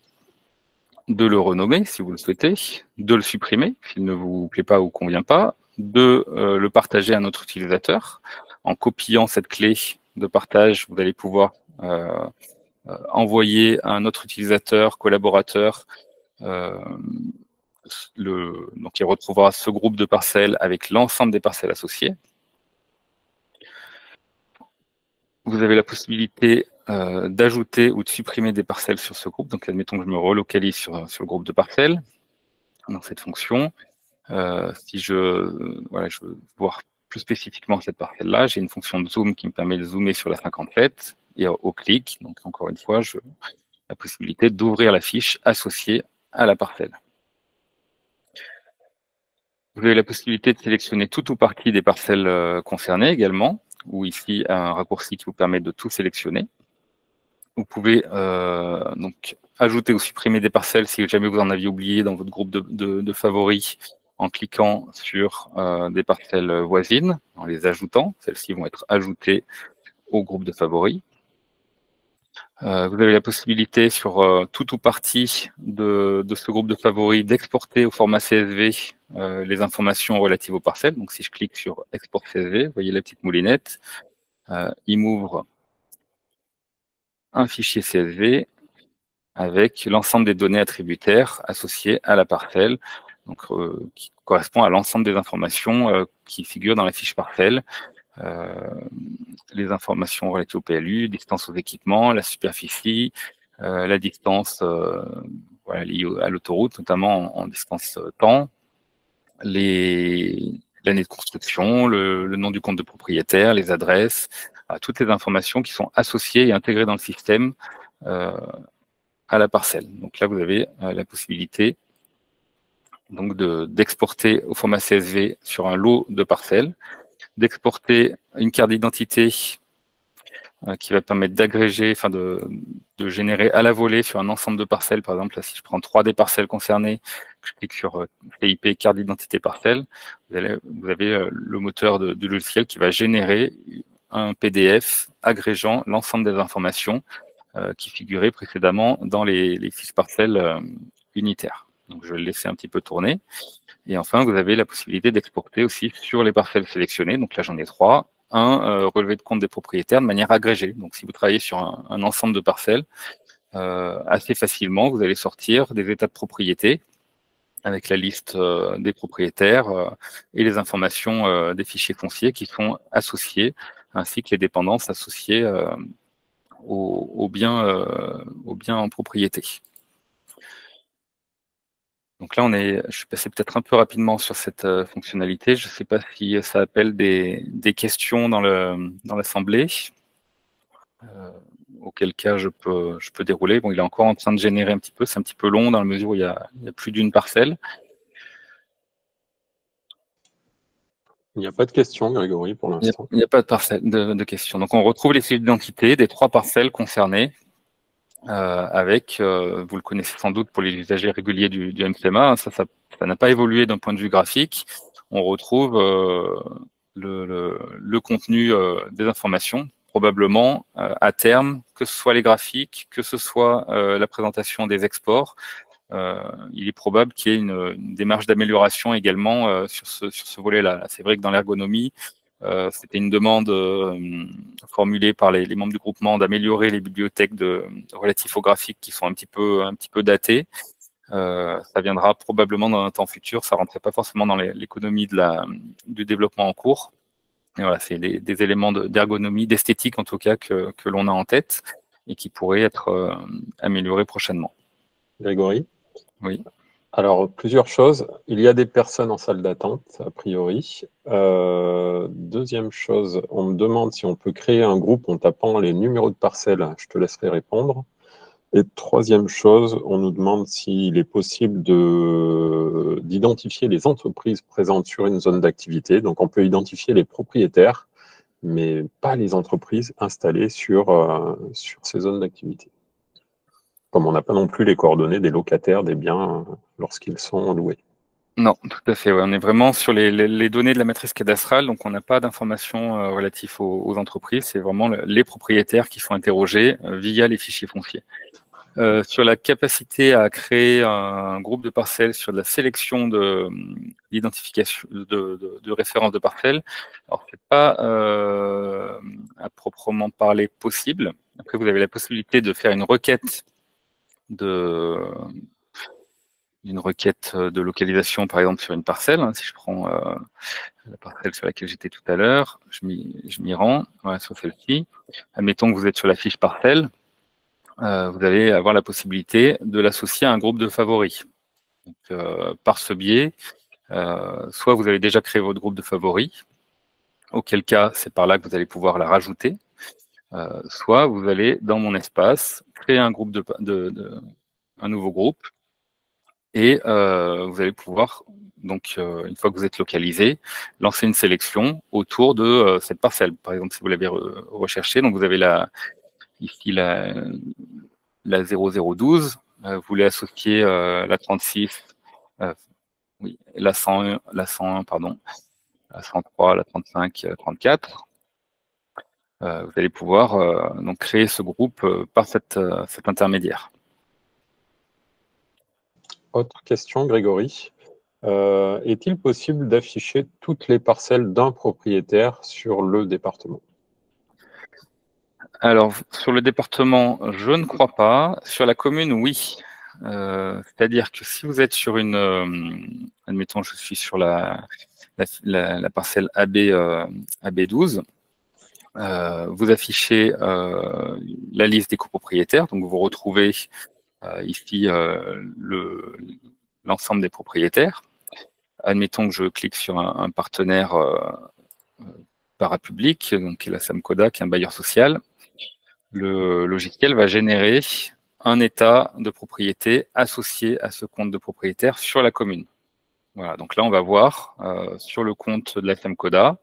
de le renommer, si vous le souhaitez, de le supprimer, s'il ne vous plaît pas ou convient pas, de le partager à un autre utilisateur. En copiant cette clé de partage, vous allez pouvoir envoyer à un autre utilisateur, collaborateur, donc il retrouvera ce groupe de parcelles avec l'ensemble des parcelles associées. Vous avez la possibilité d'ajouter ou de supprimer des parcelles sur ce groupe. Donc, admettons que je me relocalise sur le groupe de parcelles dans cette fonction. Si je veux voir plus spécifiquement cette parcelle-là, j'ai une fonction de zoom qui me permet de zoomer sur la 57 et au clic, donc encore une fois, la possibilité d'ouvrir la fiche associée à la parcelle. Vous avez la possibilité de sélectionner tout ou partie des parcelles concernées également, ou ici un raccourci qui vous permet de tout sélectionner. Vous pouvez donc ajouter ou supprimer des parcelles si jamais vous en aviez oublié dans votre groupe de favoris en cliquant sur des parcelles voisines, en les ajoutant. Celles-ci vont être ajoutées au groupe de favoris. Vous avez la possibilité sur tout ou partie de ce groupe de favoris d'exporter au format CSV les informations relatives aux parcelles. Donc si je clique sur Export CSV, vous voyez la petite moulinette, il m'ouvre un fichier CSV avec l'ensemble des données attributaires associées à la parcelle, donc qui correspond à l'ensemble des informations qui figurent dans la fiche parcelle. Les informations relatives au PLU, distance aux équipements, la superficie, la distance liée à l'autoroute, notamment en distance temps, l'année de construction, le nom du compte de propriétaire, les adresses, toutes les informations qui sont associées et intégrées dans le système à la parcelle. Donc là, vous avez la possibilité donc d'exporter au format CSV sur un lot de parcelles, d'exporter une carte d'identité qui va permettre d'agréger, enfin de générer à la volée sur un ensemble de parcelles. Par exemple, là, si je prends 3 des parcelles concernées, je clique sur CIP carte d'identité parcelle, vous avez le moteur du logiciel qui va générer un PDF agrégeant l'ensemble des informations qui figuraient précédemment dans les fiches parcelles unitaires. Donc, je vais le laisser un petit peu tourner. Et enfin, vous avez la possibilité d'exporter aussi sur les parcelles sélectionnées. Donc là, j'en ai 3. un relevé de compte des propriétaires de manière agrégée. Donc, si vous travaillez sur un ensemble de parcelles, assez facilement, vous allez sortir des états de propriété avec la liste des propriétaires et les informations des fichiers fonciers qui sont associés, ainsi que les dépendances associées aux biens en propriété. Donc là, je suis passé peut-être un peu rapidement sur cette fonctionnalité. Je ne sais pas si ça appelle des questions dans l'assemblée. Auquel cas je peux dérouler. Bon, il est encore en train de générer un petit peu. C'est un petit peu long dans la mesure où il y a plus d'une parcelle. Il n'y a pas de questions, Grégory, pour l'instant. Il n'y a pas de questions. Donc, on retrouve les fiches d'identité des 3 parcelles concernées avec, vous le connaissez sans doute pour les usagers réguliers du MCMA, ça n'a pas évolué d'un point de vue graphique. On retrouve le contenu des informations, probablement à terme, que ce soit les graphiques, que ce soit la présentation des exports. Il est probable qu'il y ait une démarche d'amélioration également sur ce volet-là. C'est vrai que dans l'ergonomie, c'était une demande formulée par les membres du groupement d'améliorer les bibliothèques relatives aux graphiques qui sont un petit peu datées. Ça viendra probablement dans un temps futur. Ça rentrait pas forcément dans l'économie du développement en cours. Et voilà, c'est des éléments d'ergonomie, d'esthétique en tout cas que l'on a en tête et qui pourraient être améliorés prochainement. Grégory ? Oui. Alors, plusieurs choses. Il y a des personnes en salle d'attente, a priori. Deuxième chose, on me demande si on peut créer un groupe en tapant les numéros de parcelles. Je te laisserai répondre. Et troisième chose, on nous demande s'il est possible d'identifier les entreprises présentes sur une zone d'activité. Donc, on peut identifier les propriétaires, mais pas les entreprises installées sur ces zones d'activité. Comme on n'a pas non plus les coordonnées des locataires des biens lorsqu'ils sont loués. Non, tout à fait. Ouais. On est vraiment sur les données de la matrice cadastrale, donc on n'a pas d'informations relatives aux entreprises. C'est vraiment les propriétaires qui sont interrogés via les fichiers fonciers. Sur la capacité à créer un groupe de parcelles, sur la sélection d'identification de référence de parcelles, alors c'est pas à proprement parler possible. Après, vous avez la possibilité de faire une requête de localisation, par exemple, sur une parcelle. Hein, si je prends la parcelle sur laquelle j'étais tout à l'heure, je m'y rends, voilà, sur celle-ci. Admettons que vous êtes sur la fiche parcelle, vous allez avoir la possibilité de l'associer à un groupe de favoris. Donc, par ce biais, soit vous avez déjà créé votre groupe de favoris, auquel cas c'est par là que vous allez pouvoir la rajouter, soit vous allez dans mon espace créer un groupe un nouveau groupe, et vous allez pouvoir, donc une fois que vous êtes localisé, lancer une sélection autour de cette parcelle. Par exemple, si vous l'avez recherché, donc vous avez ici la 0012, vous voulez associer la 36, oui, la 101, pardon, la 103, la 35, 34. Vous allez pouvoir donc créer ce groupe par cet intermédiaire. Autre question, Grégory. Est-il possible d'afficher toutes les parcelles d'un propriétaire sur le département? Alors, sur le département, je ne crois pas. Sur la commune, oui. C'est-à-dire que si vous êtes sur admettons, je suis sur la parcelle AB12, vous affichez la liste des copropriétaires, donc vous retrouvez ici l'ensemble des propriétaires. Admettons que je clique sur un partenaire parapublic, donc qui est la Samcoda, qui est un bailleur social. Le logiciel va générer un état de propriété associé à ce compte de propriétaire sur la commune. Voilà, donc là, on va voir sur le compte de la Samcoda,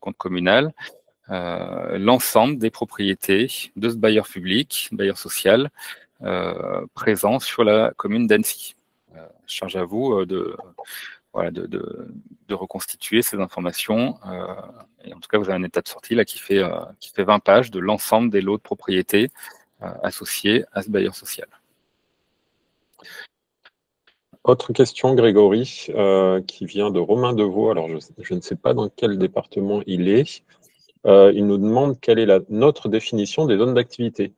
compte communal, l'ensemble des propriétés de ce bailleur public, bailleur social, présent sur la commune d'Annecy. Charge à vous de reconstituer ces informations. Et en tout cas, vous avez un état de sortie là qui fait 20 pages de l'ensemble des lots de propriétés associés à ce bailleur social. Autre question, Grégory, qui vient de Romain Deveau. Alors, je ne sais pas dans quel département il est. il nous demande quelle est notre définition des zones d'activité.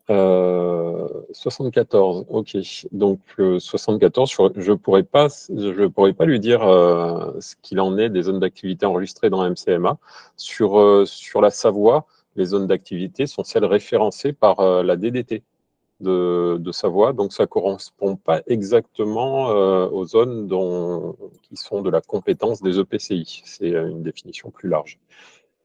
74, ok. Donc 74, je pourrais pas lui dire ce qu'il en est des zones d'activité enregistrées dans MCMA. Sur la Savoie, les zones d'activité sont celles référencées par la DDT de Savoie. Donc ça correspond pas exactement aux zones qui sont de la compétence des EPCI. C'est une définition plus large.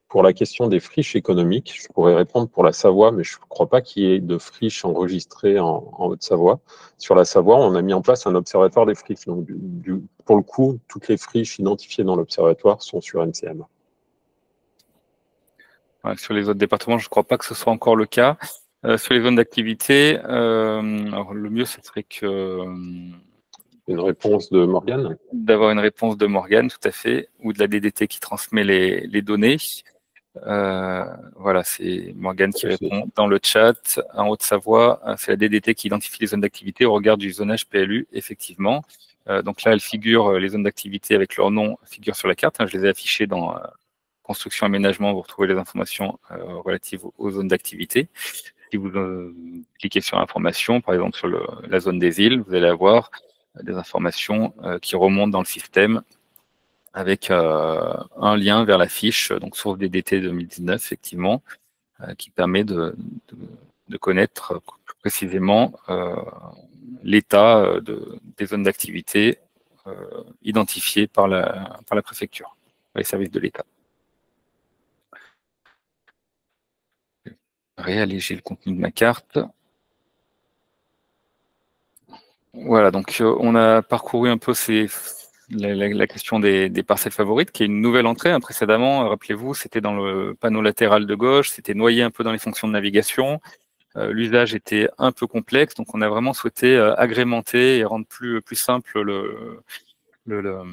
Pour la question des friches économiques, je pourrais répondre pour la Savoie, mais je ne crois pas qu'il y ait de friches enregistrées en Haute-Savoie. Sur la Savoie, on a mis en place un observatoire des friches. Donc, pour le coup, toutes les friches identifiées dans l'observatoire sont sur MCM. Ouais, sur les autres départements, je ne crois pas que ce soit encore le cas. Sur les zones d'activité, alors le mieux, ce serait que une réponse de Morgane. D'avoir une réponse de Morgane, tout à fait, ou de la DDT qui transmet les données. Voilà, c'est Morgane qui répond dans le chat. En Haute-Savoie, c'est la DDT qui identifie les zones d'activité au regard du zonage PLU, effectivement. Donc là, les zones d'activité avec leur nom figurent sur la carte. Je les ai affichées dans construction aménagement. Vous retrouvez les informations relatives aux zones d'activité. Si vous cliquez sur information, par exemple sur la zone des îles, vous allez avoir des informations qui remontent dans le système avec un lien vers la fiche, donc source DDT 2019, effectivement, qui permet de connaître plus précisément l'état des zones d'activité identifiées par la préfecture, par les services de l'État. Réalléger le contenu de ma carte. Voilà, donc on a parcouru un peu la question des parcelles favorites, qui est une nouvelle entrée. Précédemment, rappelez-vous, c'était dans le panneau latéral de gauche, c'était noyé un peu dans les fonctions de navigation. L'usage était un peu complexe, donc on a vraiment souhaité agrémenter et rendre plus simple la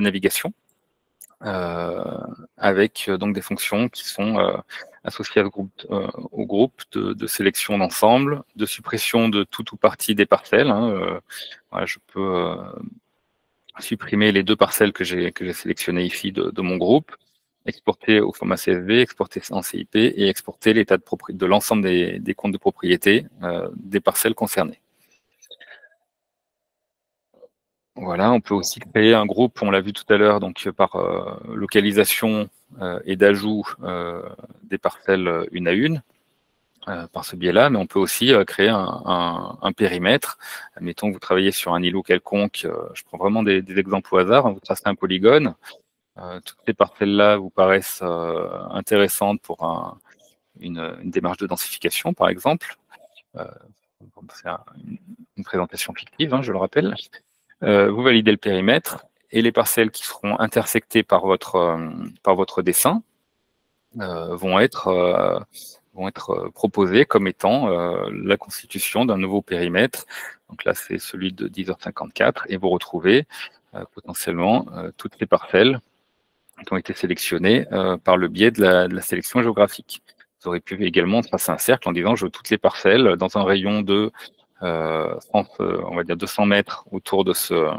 navigation. Avec donc des fonctions qui sont associées au groupe de sélection d'ensemble, de suppression de tout ou partie des parcelles. Voilà, je peux supprimer les 2 parcelles que j'ai sélectionnées ici de mon groupe, exporter au format CSV, exporter en CIP et exporter l'état de l'ensemble des comptes de propriété des parcelles concernées. Voilà, on peut aussi créer un groupe, on l'a vu tout à l'heure, donc par localisation et d'ajout des parcelles une à une par ce biais-là, mais on peut aussi créer un périmètre. Admettons que vous travaillez sur un îlot quelconque, je prends vraiment des exemples au hasard, vous tracez un polygone, toutes ces parcelles-là vous paraissent intéressantes pour une démarche de densification, par exemple. C'est une présentation fictive, je le rappelle. Vous validez le périmètre et les parcelles qui seront intersectées par votre dessin vont être proposées comme étant la constitution d'un nouveau périmètre. Donc là, c'est celui de 10h54 et vous retrouvez potentiellement toutes les parcelles qui ont été sélectionnées par le biais de la sélection géographique. Vous aurez pu également tracer un cercle en disant je veux toutes les parcelles dans un rayon de on va dire 200 mètres autour de ce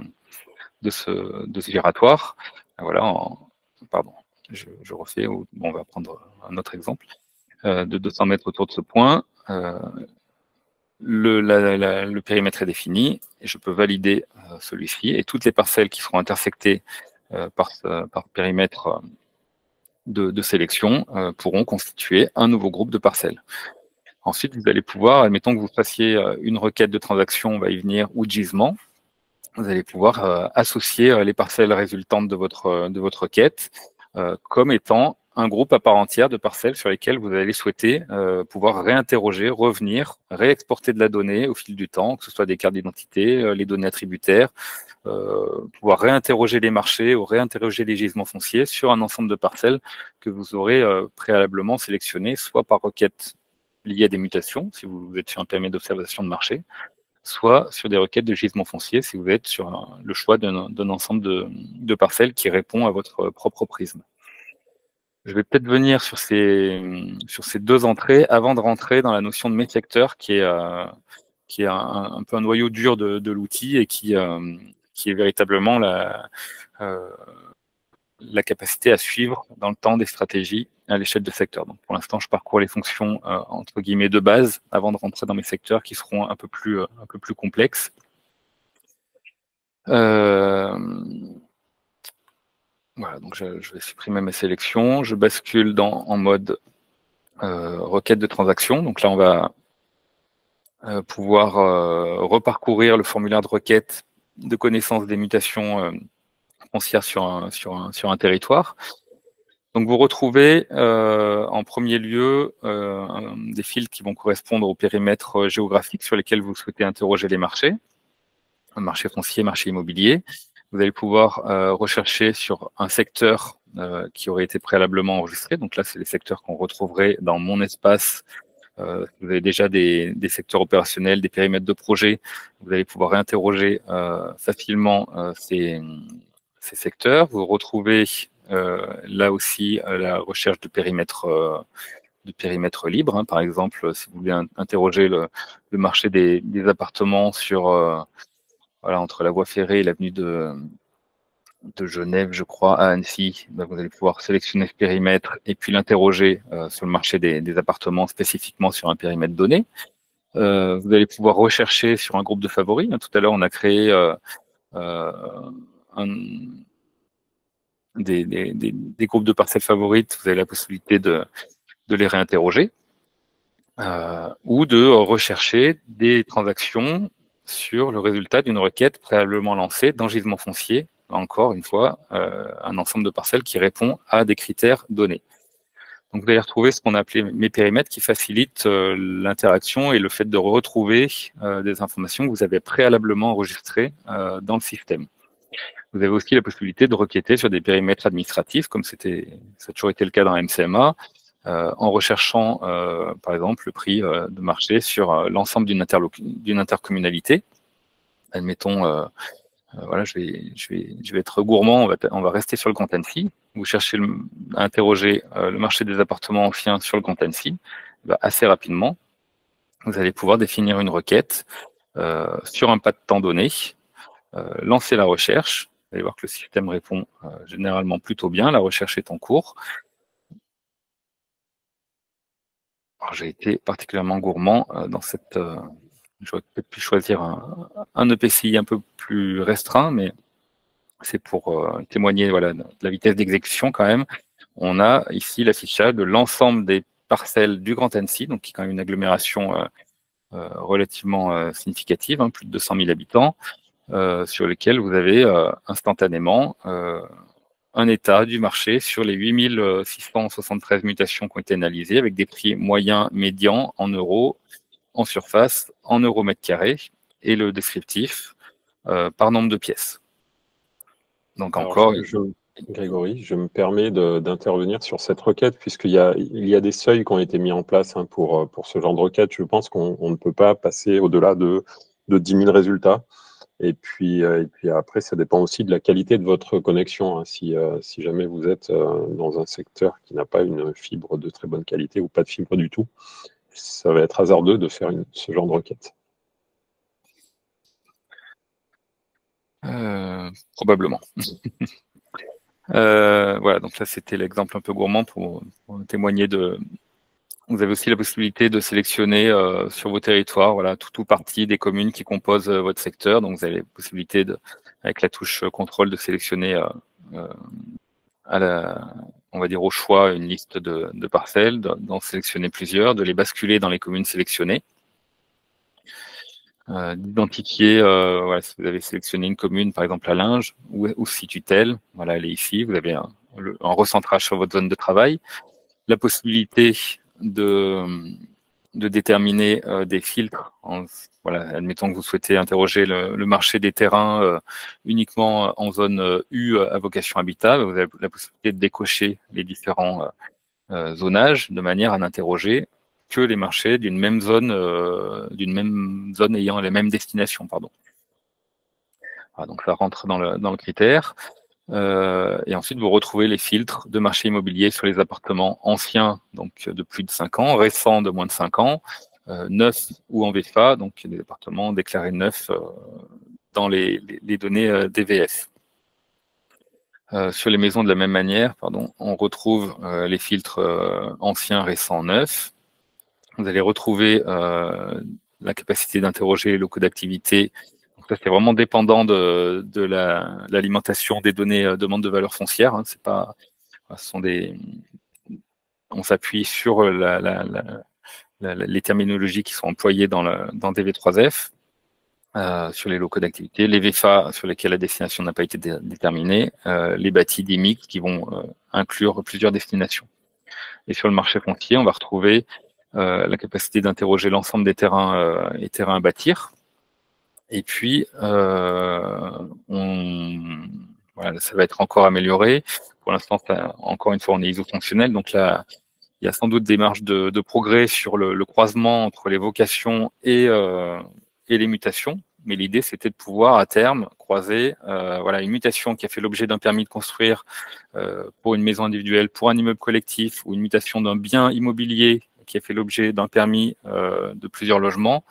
giratoire. Voilà, pardon, je refais, on va prendre un autre exemple, de 200 mètres autour de ce point. Le périmètre est défini et je peux valider celui-ci et toutes les parcelles qui seront intersectées par périmètre de sélection pourront constituer un nouveau groupe de parcelles. Ensuite, vous allez pouvoir, admettons que vous fassiez une requête de transaction, on va y venir, ou de gisement, vous allez pouvoir associer les parcelles résultantes de votre requête comme étant un groupe à part entière de parcelles sur lesquelles vous allez souhaiter pouvoir réinterroger, revenir, réexporter de la donnée au fil du temps, que ce soit des cartes d'identité, les données attributaires, pouvoir réinterroger les marchés ou réinterroger les gisements fonciers sur un ensemble de parcelles que vous aurez préalablement sélectionnées, soit par requête liée à des mutations, si vous êtes sur un périmètre d'observation de marché, soit sur des requêtes de gisements fonciers, si vous êtes sur le choix d'un ensemble de parcelles qui répond à votre propre prisme. Je vais peut-être venir sur ces 2 entrées avant de rentrer dans la notion de mes secteurs, qui est un peu un noyau dur de l'outil et qui est véritablement la capacité à suivre dans le temps des stratégies à l'échelle de secteur. Donc pour l'instant, je parcours les fonctions entre guillemets de base avant de rentrer dans mes secteurs qui seront un peu plus complexes. Voilà, donc je vais supprimer mes sélections. Je bascule en mode requête de transaction. Donc là, on va pouvoir reparcourir le formulaire de requête de connaissance des mutations foncières sur un territoire. Donc vous retrouvez en premier lieu des filtres qui vont correspondre au périmètre géographique sur lesquels vous souhaitez interroger les marchés, marché foncier, marché immobilier. Vous allez pouvoir rechercher sur un secteur qui aurait été préalablement enregistré. Donc là, c'est les secteurs qu'on retrouverait dans mon espace. Vous avez déjà des secteurs opérationnels, des périmètres de projet. Vous allez pouvoir réinterroger facilement ces secteurs. Vous retrouvez là aussi la recherche de périmètres libres. Hein. Par exemple, si vous voulez interroger le marché des appartements sur voilà, entre la voie ferrée et l'avenue de Genève, je crois, à Annecy, ben, vous allez pouvoir sélectionner ce périmètre et puis l'interroger sur le marché des appartements spécifiquement sur un périmètre donné. Vous allez pouvoir rechercher sur un groupe de favoris. Tout à l'heure, on a créé des groupes de parcelles favorites. Vous avez la possibilité de les réinterroger ou de rechercher des transactions sur le résultat d'une requête préalablement lancée dans gisement foncier. Encore une fois, un ensemble de parcelles qui répond à des critères donnés. Donc vous allez retrouver ce qu'on a appelé mes périmètres qui facilitent l'interaction et le fait de retrouver des informations que vous avez préalablement enregistrées dans le système. Vous avez aussi la possibilité de requêter sur des périmètres administratifs, comme ça a toujours été le cas dans MCMA, en recherchant par exemple le prix de marché sur l'ensemble d'une intercommunalité. Admettons, voilà, je vais être gourmand, on va rester sur le Grand Annecy. Vous cherchez à interroger le marché des appartements anciens sur le Grand Annecy. Assez rapidement, vous allez pouvoir définir une requête sur un pas de temps donné, lancer la recherche. Vous allez voir que le système répond généralement plutôt bien. La recherche est en cours. J'ai été particulièrement gourmand dans cette... J'aurais peut-être pu choisir un EPCI un peu plus restreint, mais c'est pour témoigner voilà, de la vitesse d'exécution quand même. On a ici l'affichage de l'ensemble des parcelles du Grand Annecy, donc qui est quand même une agglomération relativement significative, hein, plus de 200 000 habitants, sur lesquels vous avez instantanément un état du marché sur les 8 673 mutations qui ont été analysées, avec des prix moyens, médians en euros, en surface, en euros mètre carré, et le descriptif par nombre de pièces. Donc encore... Grégory, je me permets d'intervenir sur cette requête, puisqu'il y a des seuils qui ont été mis en place hein, pour ce genre de requête. Je pense qu'on ne peut pas passer au-delà de 10 000 résultats. Et puis après, ça dépend aussi de la qualité de votre connexion. Hein. Si jamais vous êtes dans un secteur qui n'a pas une fibre de très bonne qualité ou pas de fibre du tout, ça va être hasardeux de faire ce genre de requête. Probablement. Voilà, donc là c'était l'exemple un peu gourmand pour témoigner de... Vous avez aussi la possibilité de sélectionner sur vos territoires, voilà, tout ou partie des communes qui composent votre secteur. Donc vous avez la possibilité avec la touche contrôle de sélectionner on va dire au choix une liste de parcelles, d'en sélectionner plusieurs, de les basculer dans les communes sélectionnées. D'identifier, voilà, si vous avez sélectionné une commune, par exemple à Linge, où se situe-t-elle? Voilà, elle est ici. Vous avez un recentrage sur votre zone de travail. La possibilité de déterminer des filtres. Voilà, admettons que vous souhaitez interroger le marché des terrains uniquement en zone U à vocation habitable. Vous avez la possibilité de décocher les différents zonages de manière à n'interroger que les marchés d'une même zone ayant les mêmes destinations, pardon. Voilà, donc ça rentre dans le critère. Et ensuite, vous retrouvez les filtres de marché immobilier sur les appartements anciens, donc de plus de 5 ans, récents de moins de 5 ans, neufs ou en VFA, donc des appartements déclarés neufs dans les données DVF. Sur les maisons, de la même manière, pardon, on retrouve les filtres anciens, récents, neufs. Vous allez retrouver la capacité d'interroger les locaux d'activité. Donc ça, c'est vraiment dépendant de l'alimentation des données demande de valeur foncière. Hein. C'est pas, ce sont on s'appuie sur les terminologies qui sont employées dans DV3F. Sur les locaux d'activité, les VFA sur lesquels la destination n'a pas été déterminée, les bâtis DIMIC qui vont inclure plusieurs destinations. Et sur le marché foncier, on va retrouver la capacité d'interroger l'ensemble des terrains et terrains à bâtir. Et puis, voilà, ça va être encore amélioré. Pour l'instant, encore une fois, on est iso-fonctionnel, donc là, il y a sans doute des marges de progrès sur le croisement entre les vocations et les mutations. Mais l'idée, c'était de pouvoir, à terme, croiser voilà, une mutation qui a fait l'objet d'un permis de construire pour une maison individuelle, pour un immeuble collectif, ou une mutation d'un bien immobilier qui a fait l'objet d'un permis de plusieurs logements.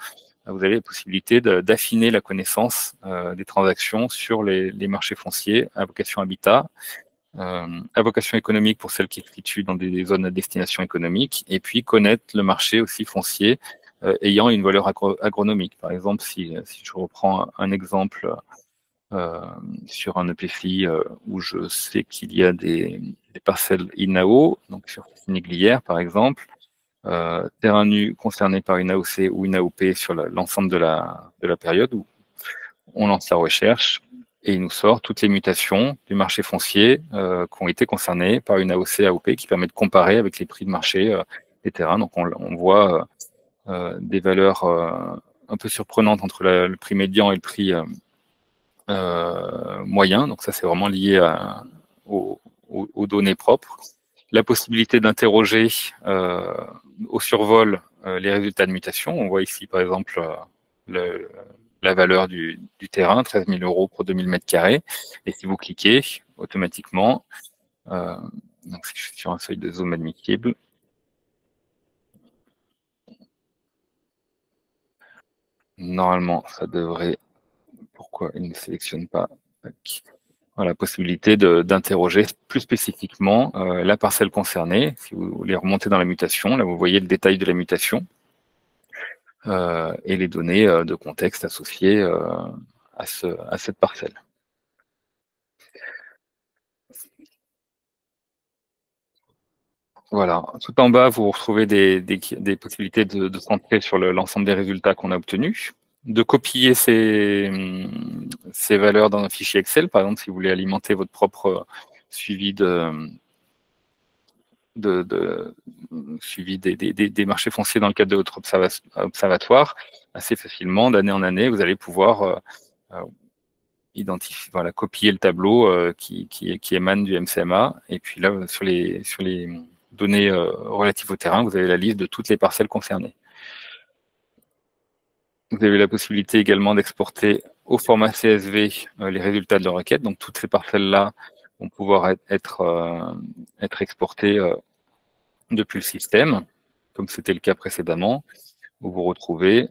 Vous avez la possibilité d'affiner la connaissance des transactions sur les marchés fonciers à vocation habitat, à vocation économique pour celles qui se situent dans des zones à destination économique, et puis connaître le marché aussi foncier ayant une valeur agronomique. Par exemple, si je reprends un exemple sur un EPFI où je sais qu'il y a des parcelles INAO, donc sur Niglière par exemple, terrain nu concerné par une AOC ou une AOP sur l'ensemble de la période où on lance la recherche et il nous sort toutes les mutations du marché foncier qui ont été concernées par une AOC AOP qui permet de comparer avec les prix de marché des terrains. Donc on voit des valeurs un peu surprenantes entre le prix médian et le prix moyen. Donc ça, c'est vraiment lié aux données propres. La possibilité d'interroger au survol les résultats de mutation. On voit ici, par exemple, la valeur du terrain, 13 000 € pour 2000 mètres carrés. Et si vous cliquez, automatiquement, donc si je suis sur un seuil de zoom admissible, normalement, ça devrait... Pourquoi il ne sélectionne pas? Voilà, la possibilité d'interroger plus spécifiquement la parcelle concernée. Si vous voulez remonter dans la mutation, là vous voyez le détail de la mutation et les données de contexte associées à cette parcelle. Voilà. Tout en bas, vous retrouvez des possibilités de centrer sur l'ensemble des résultats qu'on a obtenus, de copier ces valeurs dans un fichier Excel. Par exemple, si vous voulez alimenter votre propre suivi suivi des marchés fonciers dans le cadre de votre observatoire, assez facilement, d'année en année, vous allez pouvoir identifier, voilà, copier le tableau qui émane du MCMA. Et puis là, sur les données relatives au terrain, vous avez la liste de toutes les parcelles concernées. Vous avez la possibilité également d'exporter au format CSV les résultats de la requête. Donc toutes ces parcelles-là vont pouvoir être exportées depuis le système, comme c'était le cas précédemment, où vous retrouvez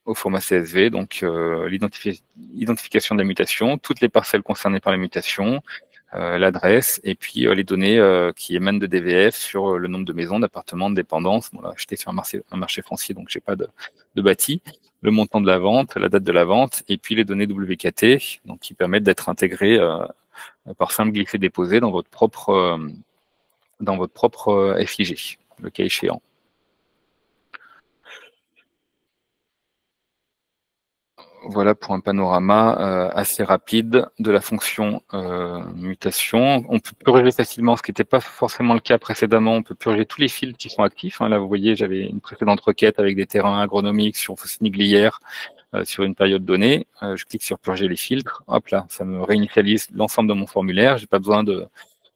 au format CSV donc l'identification de la mutation, toutes les parcelles concernées par la mutation, l'adresse et puis les données qui émanent de DVF sur le nombre de maisons, d'appartements, de dépendances. Bon, là, j'étais sur un marché foncier, donc j'ai pas de bâti, le montant de la vente, la date de la vente, et puis les données WKT, donc qui permettent d'être intégrées par simple glisser-déposer dans votre propre FIG, le cas échéant. Voilà pour un panorama assez rapide de la fonction mutation. On peut purger facilement, ce qui n'était pas forcément le cas précédemment. On peut purger tous les filtres qui sont actifs. Hein. Là, vous voyez, j'avais une précédente requête avec des terrains agronomiques sur Fossiniglière sur une période donnée. Je clique sur purger les filtres. Hop là, ça me réinitialise l'ensemble de mon formulaire. J'ai pas besoin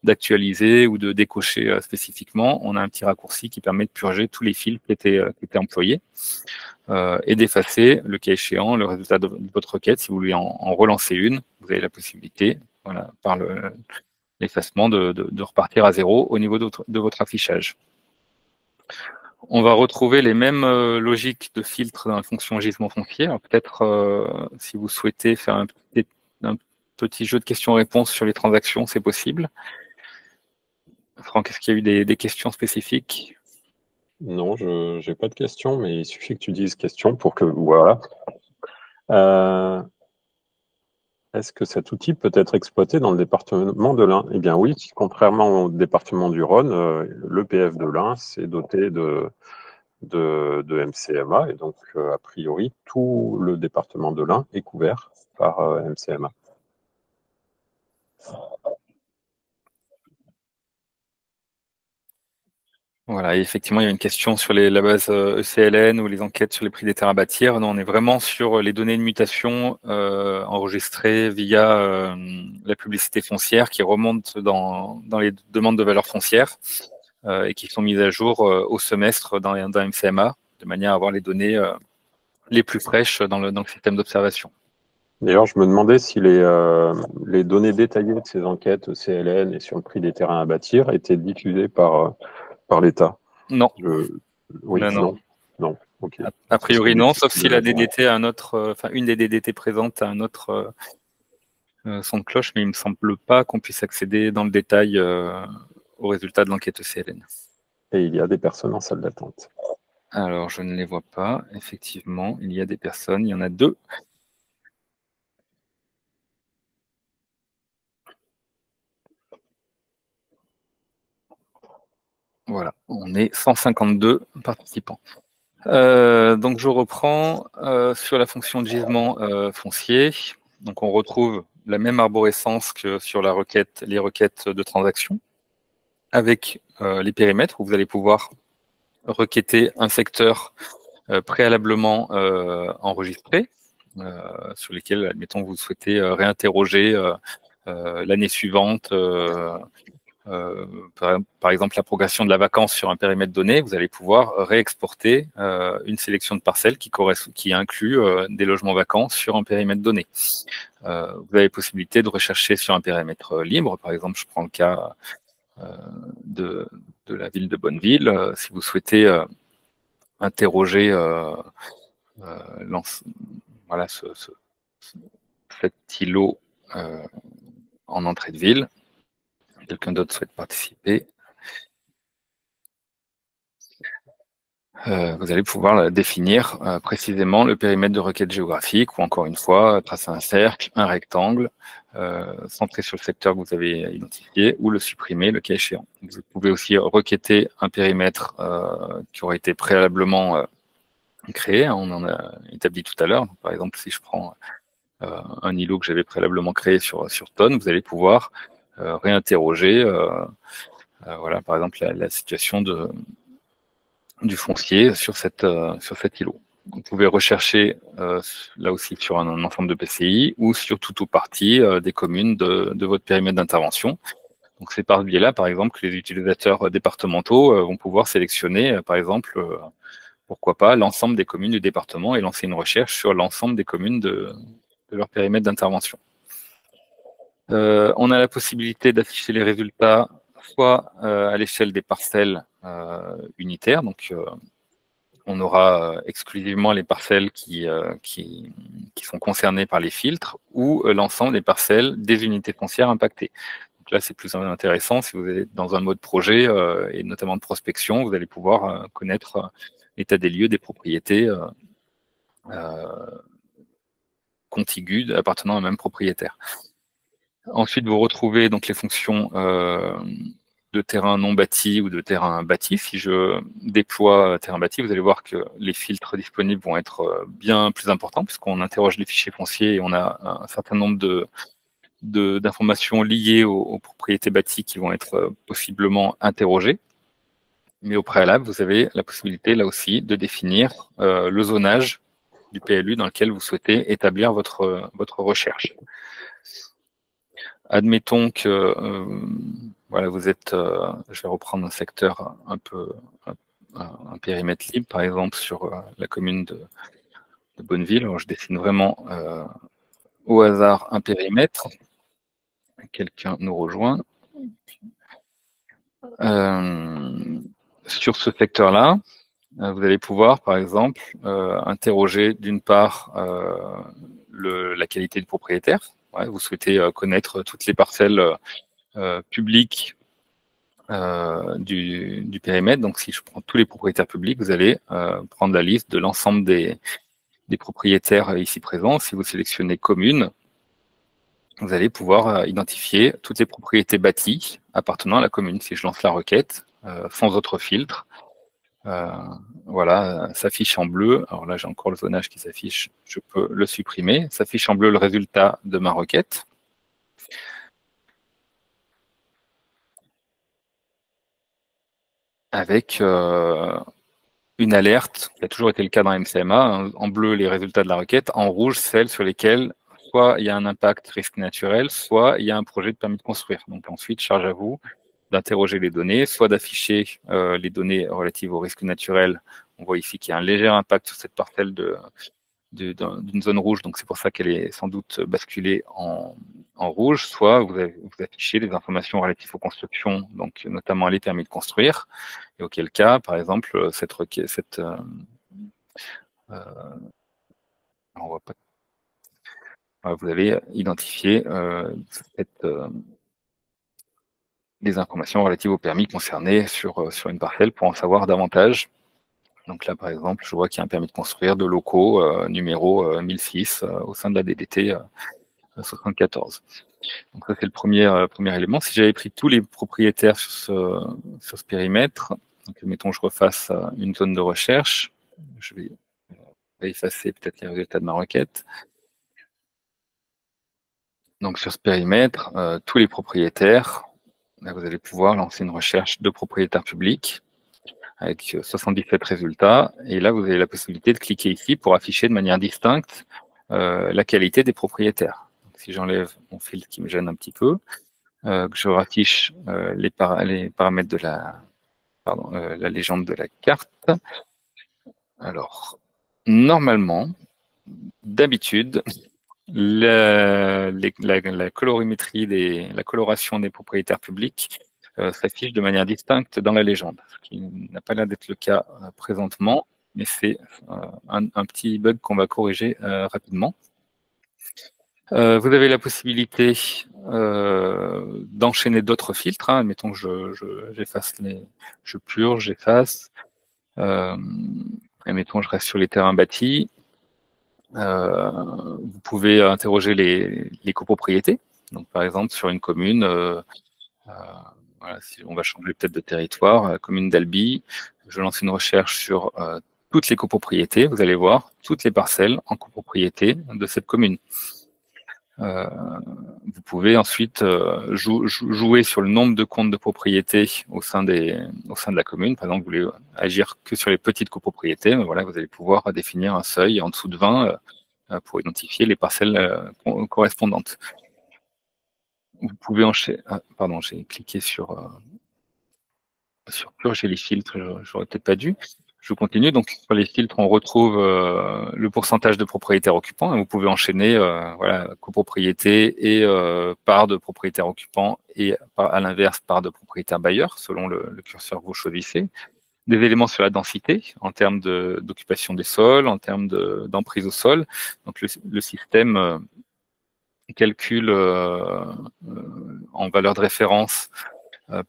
d'actualiser ou de décocher spécifiquement. On a un petit raccourci qui permet de purger tous les filtres qui étaient employés. Et d'effacer, le cas échéant, le résultat de votre requête. Si vous voulez en relancer une, vous avez la possibilité, voilà, par l'effacement, de repartir à zéro au niveau de votre affichage. On va retrouver les mêmes logiques de filtre dans la fonction gisement foncier. Peut-être, si vous souhaitez faire un petit jeu de questions-réponses sur les transactions, c'est possible. Franck, est-ce qu'il y a eu des questions spécifiques? Non, je n'ai pas de questions, mais il suffit que tu dises question pour que... Voilà. Est-ce que cet outil peut être exploité dans le département de l'Ain? Eh bien oui, contrairement au département du Rhône, l'EPF de l'Ain s'est doté de MCMA, et donc a priori tout le département de l'Ain est couvert par MCMA. Voilà, et effectivement, il y a une question sur la base ECLN ou les enquêtes sur les prix des terrains à bâtir. Non, on est vraiment sur les données de mutation enregistrées via la publicité foncière qui remontent dans les demandes de valeur foncière et qui sont mises à jour au semestre dans MCMA, de manière à avoir les données les plus fraîches dans le système d'observation. D'ailleurs, je me demandais si les données détaillées de ces enquêtes ECLN et sur le prix des terrains à bâtir étaient diffusées par l'État. Non. Oui, non. Okay. A priori, non, sauf si la DDT a une des DDT présentes a un autre son de cloche, mais il ne me semble pas qu'on puisse accéder dans le détail aux résultats de l'enquête ECLN. Et il y a des personnes en salle d'attente. Alors, je ne les vois pas. Effectivement, il y a des personnes. Il y en a 2. Voilà, on est 152 participants. Donc, je reprends sur la fonction de gisement foncier. Donc, on retrouve la même arborescence que sur les requêtes de transaction, avec les périmètres où vous allez pouvoir requêter un secteur préalablement enregistré, sur lesquels, admettons, vous souhaitez réinterroger l'année suivante, par exemple la progression de la vacance sur un périmètre donné, vous allez pouvoir réexporter une sélection de parcelles qui inclut des logements vacants sur un périmètre donné. Vous avez possibilité de rechercher sur un périmètre libre, par exemple, je prends le cas de la ville de Bonneville, si vous souhaitez interroger voilà, cet îlot en entrée de ville. Quelqu'un d'autre souhaite participer. Vous allez pouvoir définir précisément le périmètre de requête géographique ou encore une fois tracer un cercle, un rectangle, centré sur le secteur que vous avez identifié ou le supprimer le cas échéant. Vous pouvez aussi requêter un périmètre qui aurait été préalablement créé. On en a établi tout à l'heure. Par exemple, si je prends un îlot que j'avais préalablement créé sur Tonne, vous allez pouvoir réinterroger voilà, par exemple la situation du foncier sur cet îlot. Vous pouvez rechercher là aussi sur un ensemble de PCI ou sur tout ou partie des communes de votre périmètre d'intervention. Donc c'est par ce biais-là, par exemple, que les utilisateurs départementaux vont pouvoir sélectionner, par exemple, pourquoi pas, l'ensemble des communes du département et lancer une recherche sur l'ensemble des communes de leur périmètre d'intervention. On a la possibilité d'afficher les résultats soit à l'échelle des parcelles unitaires, donc on aura exclusivement les parcelles qui sont concernées par les filtres ou l'ensemble des parcelles des unités foncières impactées. Donc là, c'est plus intéressant si vous êtes dans un mode projet et notamment de prospection, vous allez pouvoir connaître l'état des lieux des propriétés contiguës appartenant à un même propriétaire. Ensuite, vous retrouvez donc les fonctions de terrain non bâti ou de terrain bâti. Si je déploie terrain bâti, vous allez voir que les filtres disponibles vont être bien plus importants puisqu'on interroge les fichiers fonciers et on a un certain nombre d'informations liées aux propriétés bâties qui vont être possiblement interrogées. Mais au préalable, vous avez la possibilité, là aussi, de définir le zonage du PLU dans lequel vous souhaitez établir votre recherche. Admettons que voilà, vous êtes, je vais reprendre un secteur un périmètre libre, par exemple sur la commune de Bonneville. Alors, je dessine vraiment au hasard un périmètre. Quelqu'un nous rejoint. Sur ce secteur-là, vous allez pouvoir, par exemple, interroger d'une part la qualité du propriétaire, vous souhaitez connaître toutes les parcelles publiques du périmètre. Donc, si je prends tous les propriétaires publics, vous allez prendre la liste de l'ensemble des propriétaires ici présents. Si vous sélectionnez commune, vous allez pouvoir identifier toutes les propriétés bâties appartenant à la commune. Si je lance la requête, sans autre filtre, voilà, s'affiche en bleu. Alors là, j'ai encore le zonage qui s'affiche, je peux le supprimer. S'affiche en bleu le résultat de ma requête. Avec une alerte, qui a toujours été le cas dans MCMA, en bleu les résultats de la requête, en rouge celles sur lesquelles soit il y a un impact risque naturel, soit il y a un projet de permis de construire. Donc ensuite, charge à vous d'interroger les données, soit d'afficher les données relatives au risque naturel. On voit ici qu'il y a un léger impact sur cette parcelle d'une zone rouge, donc c'est pour ça qu'elle est sans doute basculée en rouge, soit vous affichez les informations relatives aux constructions, donc notamment les permis de construire, et auquel cas, par exemple, on voit pas, vous avez identifié les informations relatives aux permis concernés sur une parcelle pour en savoir davantage. Donc là, par exemple, je vois qu'il y a un permis de construire de locaux numéro 1006 au sein de la DDT 74. Donc ça, c'est le premier élément. Si j'avais pris tous les propriétaires sur ce périmètre, donc mettons je refasse une zone de recherche, je vais effacer peut-être les résultats de ma requête. Donc sur ce périmètre, tous les propriétaires, là, vous allez pouvoir lancer une recherche de propriétaires publics avec 77 résultats. Et là, vous avez la possibilité de cliquer ici pour afficher de manière distincte la qualité des propriétaires. Donc, si j'enlève mon filtre qui me gêne un petit peu, que je raffiche les paramètres de la légende de la carte. Alors, normalement, d'habitude, la colorimétrie la coloration des propriétaires publics s'affiche de manière distincte dans la légende, ce qui n'a pas l'air d'être le cas présentement, mais c'est un petit bug qu'on va corriger rapidement. Vous avez la possibilité d'enchaîner d'autres filtres. Admettons que je purge, j'efface. Admettons que je reste sur les terrains bâtis. Vous pouvez interroger les copropriétés. Donc, par exemple, sur une commune, voilà, si on va changer peut-être de territoire, commune d'Albi, je lance une recherche sur toutes les copropriétés. Vous allez voir toutes les parcelles en copropriété de cette commune. Vous pouvez ensuite jouer sur le nombre de comptes de propriété au sein de la commune. Par exemple, vous voulez agir que sur les petites copropriétés, mais voilà, vous allez pouvoir définir un seuil en dessous de 20 pour identifier les parcelles correspondantes. Vous pouvez enchaîner. Pardon, j'ai cliqué sur purger les filtres, j'aurais peut-être pas dû. Je continue. Donc, sur les filtres, on retrouve le pourcentage de propriétaires occupants. Et vous pouvez enchaîner voilà, copropriété et part de propriétaires occupants et à l'inverse, part de propriétaires bailleurs, selon le curseur que vous choisissez. Des éléments sur la densité en termes d'occupation des sols, en termes d'emprise au sol. Donc, le système calcule en valeur de référence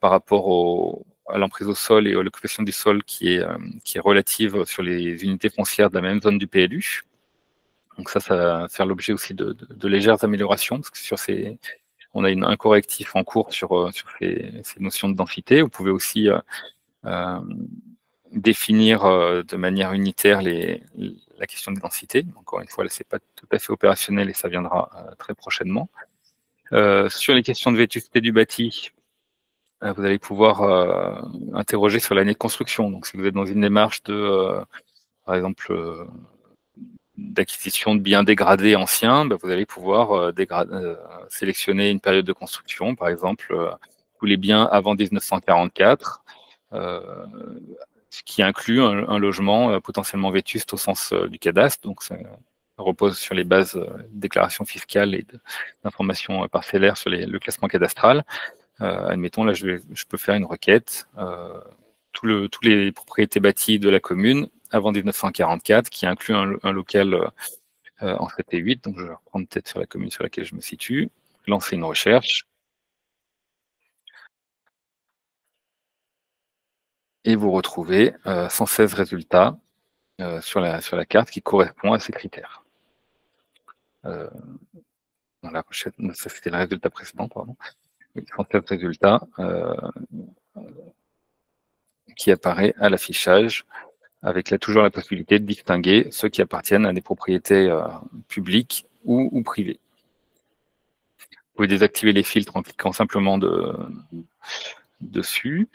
par rapport à l'emprise au sol et à l'occupation du sol qui est relative sur les unités foncières de la même zone du PLU. Donc ça va faire l'objet aussi de légères améliorations, parce que on a un correctif en cours sur ces notions de densité. Vous pouvez aussi définir de manière unitaire la question de densité. Encore une fois, là, c'est pas tout à fait opérationnel et ça viendra très prochainement. Sur les questions de vétusté du bâti, vous allez pouvoir interroger sur l'année de construction. Donc, si vous êtes dans une démarche par exemple, d'acquisition de biens dégradés anciens, vous allez pouvoir sélectionner une période de construction, par exemple, tous les biens avant 1944, ce qui inclut un logement potentiellement vétuste au sens du cadastre. Donc, ça repose sur les bases de déclaration fiscale et d'informations parcellaires sur le classement cadastral. Admettons, là, je peux faire une requête. Tous les propriétés bâties de la commune avant 1944, qui inclut un local en 7 et 8, donc je vais reprendre peut-être sur la commune sur laquelle je me situe, lancer une recherche, et vous retrouvez 116 résultats sur la carte qui correspond à ces critères. Dans la recherche, ça c'était le résultat précédent, pardon. 116 résultats qui apparaît à l'affichage, avec toujours la possibilité de distinguer ceux qui appartiennent à des propriétés publiques ou privées. Vous pouvez désactiver les filtres en cliquant simplement dessus,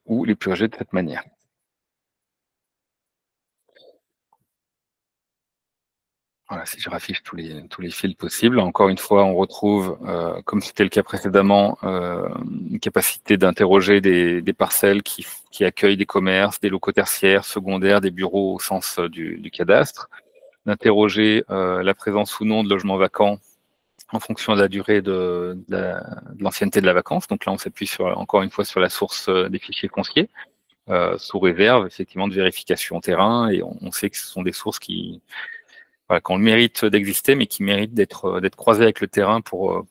ou les purger de cette manière. Voilà, si je raffiche tous les fils possibles, encore une fois, on retrouve, comme c'était le cas précédemment, une capacité d'interroger des parcelles qui accueillent des commerces, des locaux tertiaires, secondaires, des bureaux au sens du cadastre, d'interroger la présence ou non de logements vacants en fonction de la durée de l'ancienneté de la vacance. Donc là, on s'appuie encore une fois sur la source des fichiers fonciers, sous réserve effectivement de vérification terrain, et on sait que ce sont des sources qui ont le mérite d'exister, mais qui méritent d'être croisées avec le terrain pour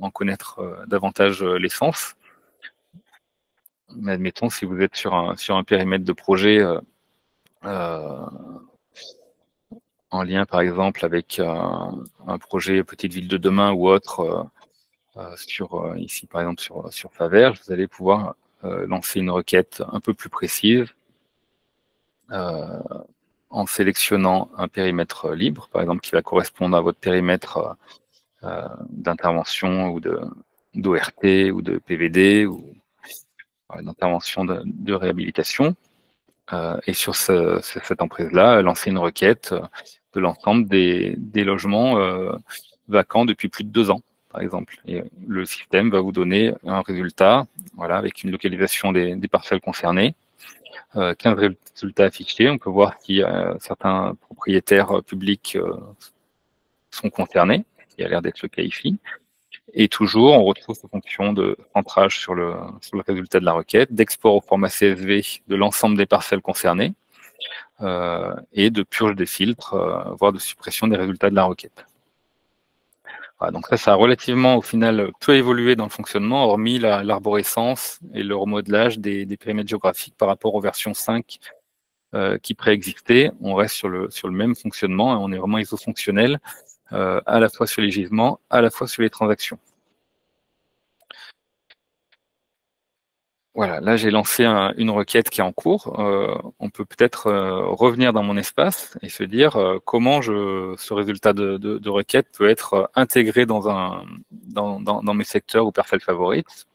en connaître davantage l'essence. Mais admettons, si vous êtes sur un périmètre de projet en lien, par exemple, avec un projet Petite Ville de demain ou autre, ici, par exemple, sur Faverges, vous allez pouvoir lancer une requête un peu plus précise en sélectionnant un périmètre libre, par exemple, qui va correspondre à votre périmètre d'intervention ou d'ORT ou de PVD ou d'intervention de réhabilitation. Et sur cette emprise-là, lancer une requête de l'ensemble des logements vacants depuis plus de 2 ans, par exemple. Et le système va vous donner un résultat, voilà, avec une localisation des parcelles concernées, 15 résultats affichés. On peut voir si certains propriétaires publics sont concernés, ce qui a l'air d'être le cas ici. Et toujours, on retrouve cette fonction de centrage sur le résultat de la requête, d'export au format CSV de l'ensemble des parcelles concernées, et de purge des filtres, voire de suppression des résultats de la requête. Voilà, donc ça a relativement, au final, peu évolué dans le fonctionnement, hormis l'arborescence et le remodelage des périmètres géographiques par rapport aux versions 5 qui préexistaient. On reste sur le même fonctionnement, et on est vraiment isofonctionnel, à la fois sur les gisements, à la fois sur les transactions. Voilà, là j'ai lancé une requête qui est en cours. On peut peut-être revenir dans mon espace et se dire comment ce résultat de requête peut être intégré dans mes secteurs ou parcelles favorites.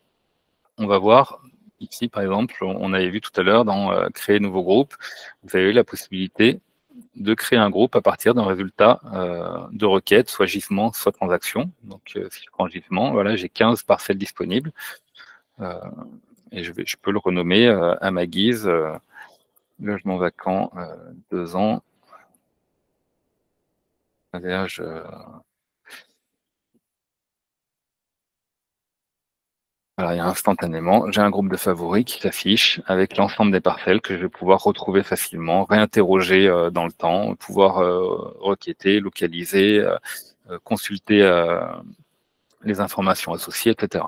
On va voir ici, par exemple, on avait vu tout à l'heure dans créer nouveau groupe, vous avez eu la possibilité de créer un groupe à partir d'un résultat de requête, soit gisement, soit transaction. Donc si je prends gisement, voilà, j'ai 15 parcelles disponibles. Et je peux le renommer à ma guise, logement vacant, 2 ans, Faverges, voilà, et instantanément, j'ai un groupe de favoris qui s'affiche avec l'ensemble des parcelles que je vais pouvoir retrouver facilement, réinterroger dans le temps, pouvoir requêter, localiser, consulter les informations associées, etc.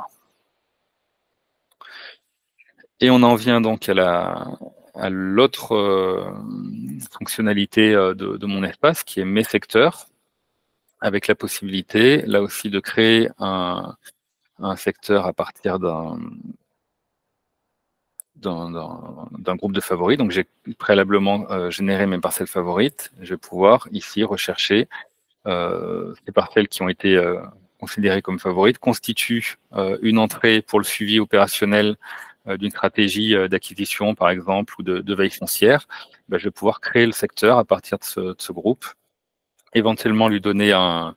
Et on en vient donc à l'autre fonctionnalité de mon espace, qui est mes secteurs, avec la possibilité, là aussi, de créer un secteur à partir d'un groupe de favoris. Donc, j'ai préalablement généré mes parcelles favorites. Je vais pouvoir ici rechercher ces parcelles qui ont été considérées comme favorites, constituent une entrée pour le suivi opérationnel d'une stratégie d'acquisition, par exemple, ou de veille foncière. Ben, je vais pouvoir créer le secteur à partir de ce groupe, éventuellement lui donner un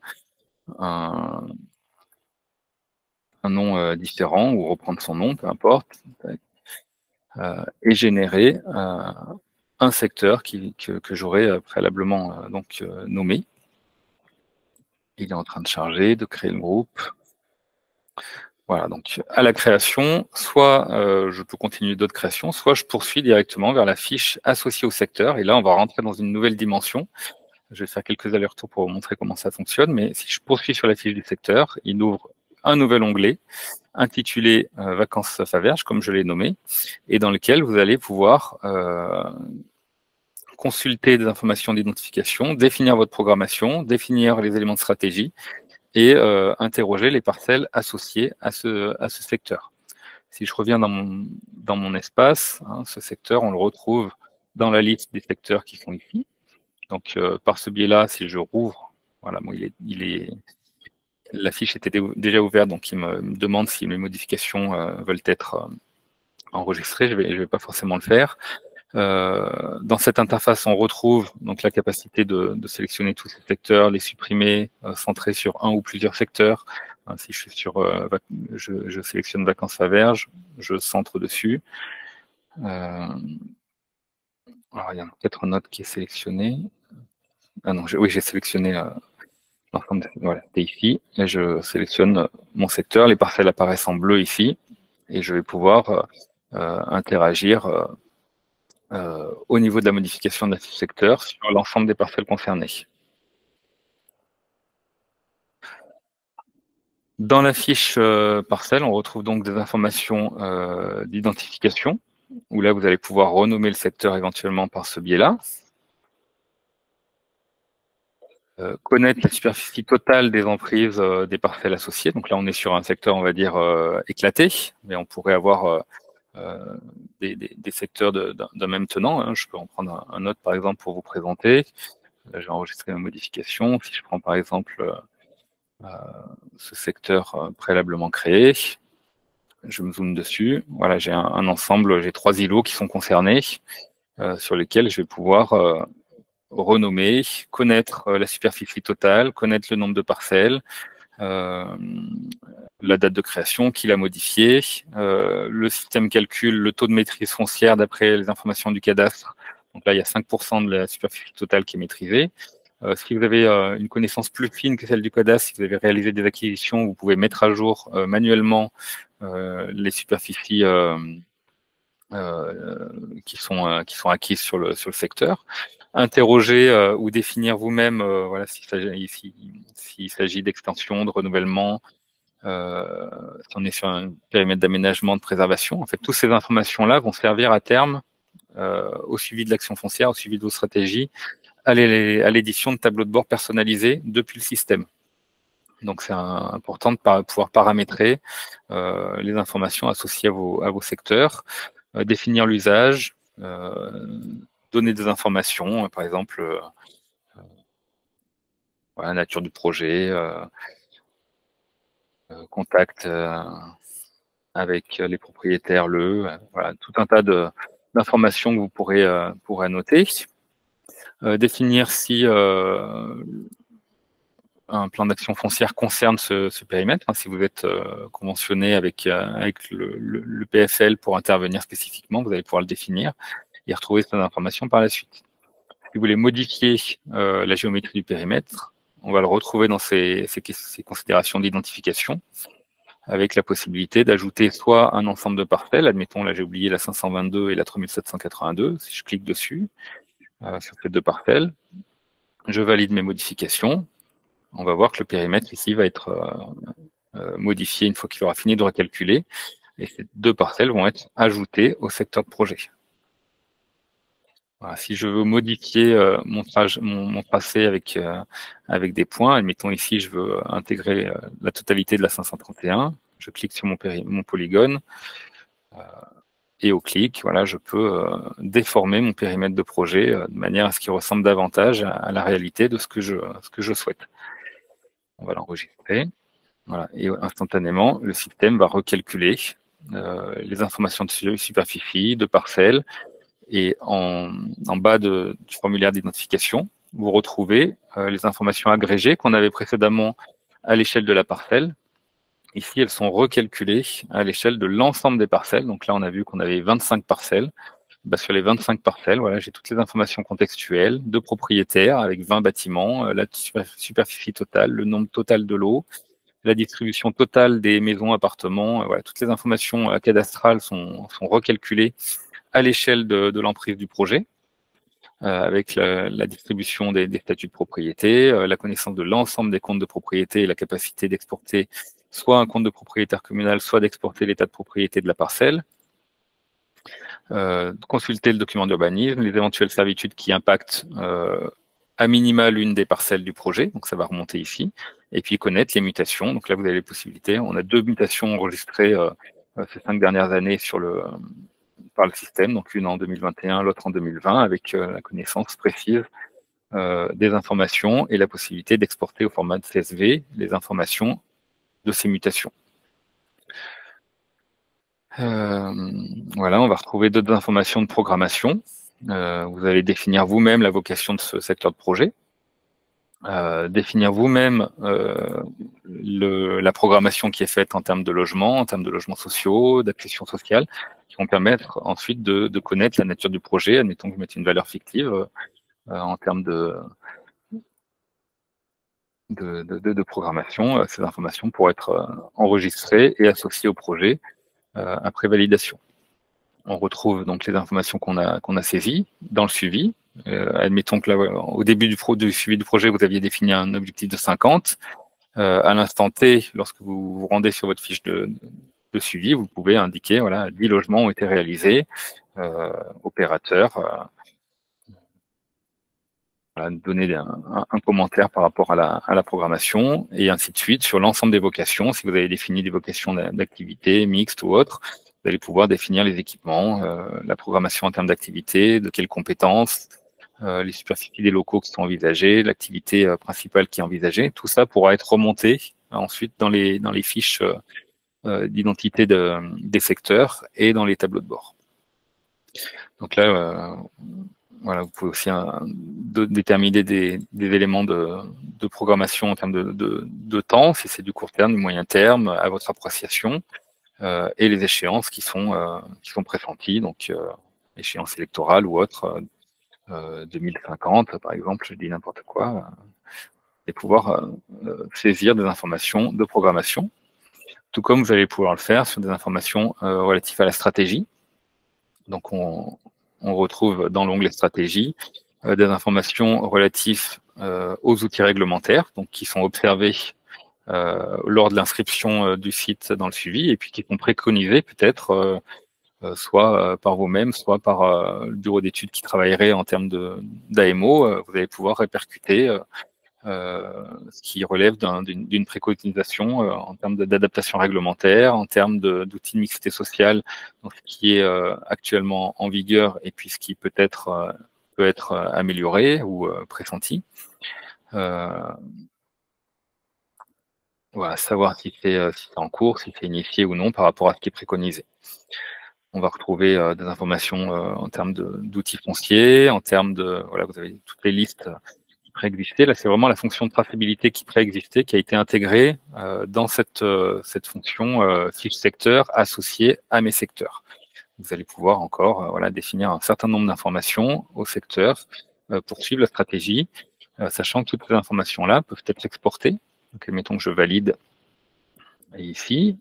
nom différent ou reprendre son nom, peu importe, et générer un secteur que j'aurais préalablement nommé. Il est en train de charger, de créer le groupe. Voilà, donc à la création, soit je peux continuer d'autres créations, soit je poursuis directement vers la fiche associée au secteur. Et là, on va rentrer dans une nouvelle dimension. Je vais faire quelques allers-retours pour vous montrer comment ça fonctionne. Mais si je poursuis sur la fiche du secteur, il ouvre un nouvel onglet intitulé Vacances Faverges, comme je l'ai nommé, et dans lequel vous allez pouvoir consulter des informations d'identification, définir votre programmation, définir les éléments de stratégie et interroger les parcelles associées à ce secteur. Si je reviens dans mon espace, hein, ce secteur, on le retrouve dans la liste des secteurs qui sont ici. Donc, par ce biais-là, si je rouvre, voilà, bon, la fiche était déjà ouverte, donc il me demande si les modifications veulent être enregistrées. Je vais pas forcément le faire. Dans cette interface, on retrouve donc la capacité de sélectionner tous ces secteurs, les supprimer, centrer sur un ou plusieurs secteurs. Si je suis sur, je sélectionne vacances Faverges, je centre dessus. Alors, il y a peut-être un autre qui est sélectionné. Ah non, oui, j'ai sélectionné l'ensemble. Voilà, c'est ici. Et je sélectionne mon secteur. Les parcelles apparaissent en bleu ici. Et je vais pouvoir interagir au niveau de la modification de ce secteur sur l'ensemble des parcelles concernées. Dans la fiche parcelle, on retrouve donc des informations d'identification, où là, vous allez pouvoir renommer le secteur éventuellement par ce biais-là. Connaître la superficie totale des emprises des parcelles associées. Donc là, on est sur un secteur, on va dire, éclaté, mais on pourrait avoir des secteurs d'un même tenant. Hein. Je peux en prendre un autre, par exemple, pour vous présenter. Là, je vais enregistrer ma modification. Si je prends, par exemple, ce secteur préalablement créé, je me zoome dessus. Voilà, j'ai un ensemble, j'ai 3 îlots qui sont concernés, sur lesquels je vais pouvoir renommer, connaître la superficie totale, connaître le nombre de parcelles, la date de création, qui l'a modifié, le système calcule le taux de maîtrise foncière d'après les informations du cadastre. Donc là, il y a 5% de la superficie totale qui est maîtrisée. Si vous avez une connaissance plus fine que celle du cadastre, si vous avez réalisé des acquisitions, vous pouvez mettre à jour manuellement les superficies qui sont acquises sur le secteur. Interroger ou définir vous-même voilà, s'il s'agit d'extension, de renouvellement, si on est sur un périmètre d'aménagement, de préservation. En fait, toutes ces informations-là vont servir à terme au suivi de l'action foncière, au suivi de vos stratégies, à l'édition de tableaux de bord personnalisés depuis le système. Donc, c'est important de pouvoir paramétrer les informations associées à vos secteurs, définir l'usage, donner des informations, par exemple, voilà, nature du projet, contact avec les propriétaires, voilà, tout un tas d'informations que vous pourrez noter. Définir si un plan d'action foncière concerne ce périmètre. Hein, si vous êtes conventionné avec le PFL pour intervenir spécifiquement, vous allez pouvoir le définir et retrouver cette information par la suite. Si vous voulez modifier la géométrie du périmètre, on va le retrouver dans ces considérations d'identification, avec la possibilité d'ajouter soit un ensemble de parcelles, admettons, là j'ai oublié la 522 et la 3782, si je clique dessus, sur ces deux parcelles, je valide mes modifications, on va voir que le périmètre ici va être modifié une fois qu'il aura fini de recalculer, et ces deux parcelles vont être ajoutées au secteur de projet. Voilà, si je veux modifier mon tracé avec des points, admettons ici, je veux intégrer la totalité de la 531, je clique sur mon polygone, et au clic, voilà, je peux déformer mon périmètre de projet de manière à ce qu'il ressemble davantage à la réalité de ce que je souhaite. On va l'enregistrer. Voilà, et instantanément, le système va recalculer les informations de superficie, de parcelles, et en bas du formulaire d'identification, vous retrouvez les informations agrégées qu'on avait précédemment à l'échelle de la parcelle. Ici, elles sont recalculées à l'échelle de l'ensemble des parcelles. Donc là, on a vu qu'on avait 25 parcelles. Bah, sur les 25 parcelles, voilà, j'ai toutes les informations contextuelles de propriétaires avec 20 bâtiments, la superficie totale, le nombre total de lots, la distribution totale des maisons, appartements. Voilà, toutes les informations cadastrales sont recalculées à l'échelle de l'emprise du projet, avec la distribution des statuts de propriété, la connaissance de l'ensemble des comptes de propriété et la capacité d'exporter soit un compte de propriétaire communal, soit d'exporter l'état de propriété de la parcelle. Consulter le document d'urbanisme, les éventuelles servitudes qui impactent à minima l'une des parcelles du projet, donc ça va remonter ici, et puis connaître les mutations. Donc là, vous avez les possibilités. On a 2 mutations enregistrées ces 5 dernières années par le système, donc une en 2021, l'autre en 2020, avec la connaissance précise des informations et la possibilité d'exporter au format de CSV les informations de ces mutations. Voilà, on va retrouver d'autres informations de programmation. Vous allez définir vous-même la vocation de ce secteur de projet, définir vous-même la programmation qui est faite en termes de logement, en termes de logements sociaux, d'accession sociale, qui vont permettre ensuite de connaître la nature du projet. Admettons que vous mettez une valeur fictive en termes de programmation. Ces informations pourront être enregistrées et associées au projet après validation. On retrouve donc les informations qu'on a saisies dans le suivi. Admettons que là, au début du suivi du projet, vous aviez défini un objectif de 50. À l'instant T, lorsque vous vous rendez sur votre fiche de suivi, vous pouvez indiquer, voilà, 10 logements ont été réalisés, opérateurs, voilà, donner un commentaire par rapport à la programmation, et ainsi de suite sur l'ensemble des vocations. Si vous avez défini des vocations d'activité mixtes ou autres, vous allez pouvoir définir les équipements, la programmation en termes d'activité, de quelles compétences, les superficies des locaux qui sont envisagés, l'activité principale qui est envisagée. Tout ça pourra être remonté ensuite dans les fiches d'identité des secteurs et dans les tableaux de bord. Donc là, voilà, vous pouvez aussi déterminer des éléments de programmation en termes de temps, si c'est du court terme, du moyen terme, à votre appréciation, et les échéances qui sont pressenties, donc échéances électorales ou autres, 2050 par exemple, je dis n'importe quoi, et pouvoir saisir des informations de programmation, tout comme vous allez pouvoir le faire sur des informations relatives à la stratégie. Donc on retrouve dans l'onglet stratégie des informations relatives aux outils réglementaires, donc qui sont observés lors de l'inscription du site dans le suivi, et puis qui sont préconisés peut-être soit par vous-même, soit par le bureau d'études qui travaillerait en termes d'AMO. Vous allez pouvoir répercuter ce qui relève d'une préconisation en termes d'adaptation réglementaire, en termes d'outils de mixité sociale, donc ce qui est actuellement en vigueur et puis ce qui peut être amélioré ou pressenti. Voilà, savoir si c'est en cours, si c'est initié ou non par rapport à ce qui est préconisé. On va retrouver des informations en termes d'outils fonciers, en termes voilà, vous avez toutes les listes qui préexistaient. Là, c'est vraiment la fonction de traçabilité qui préexistait, qui a été intégrée dans cette fonction fiche secteur associée à mes secteurs. Vous allez pouvoir encore voilà, définir un certain nombre d'informations au secteur pour suivre la stratégie, sachant que toutes ces informations-là peuvent être exportées. Donc, admettons que je valide ici.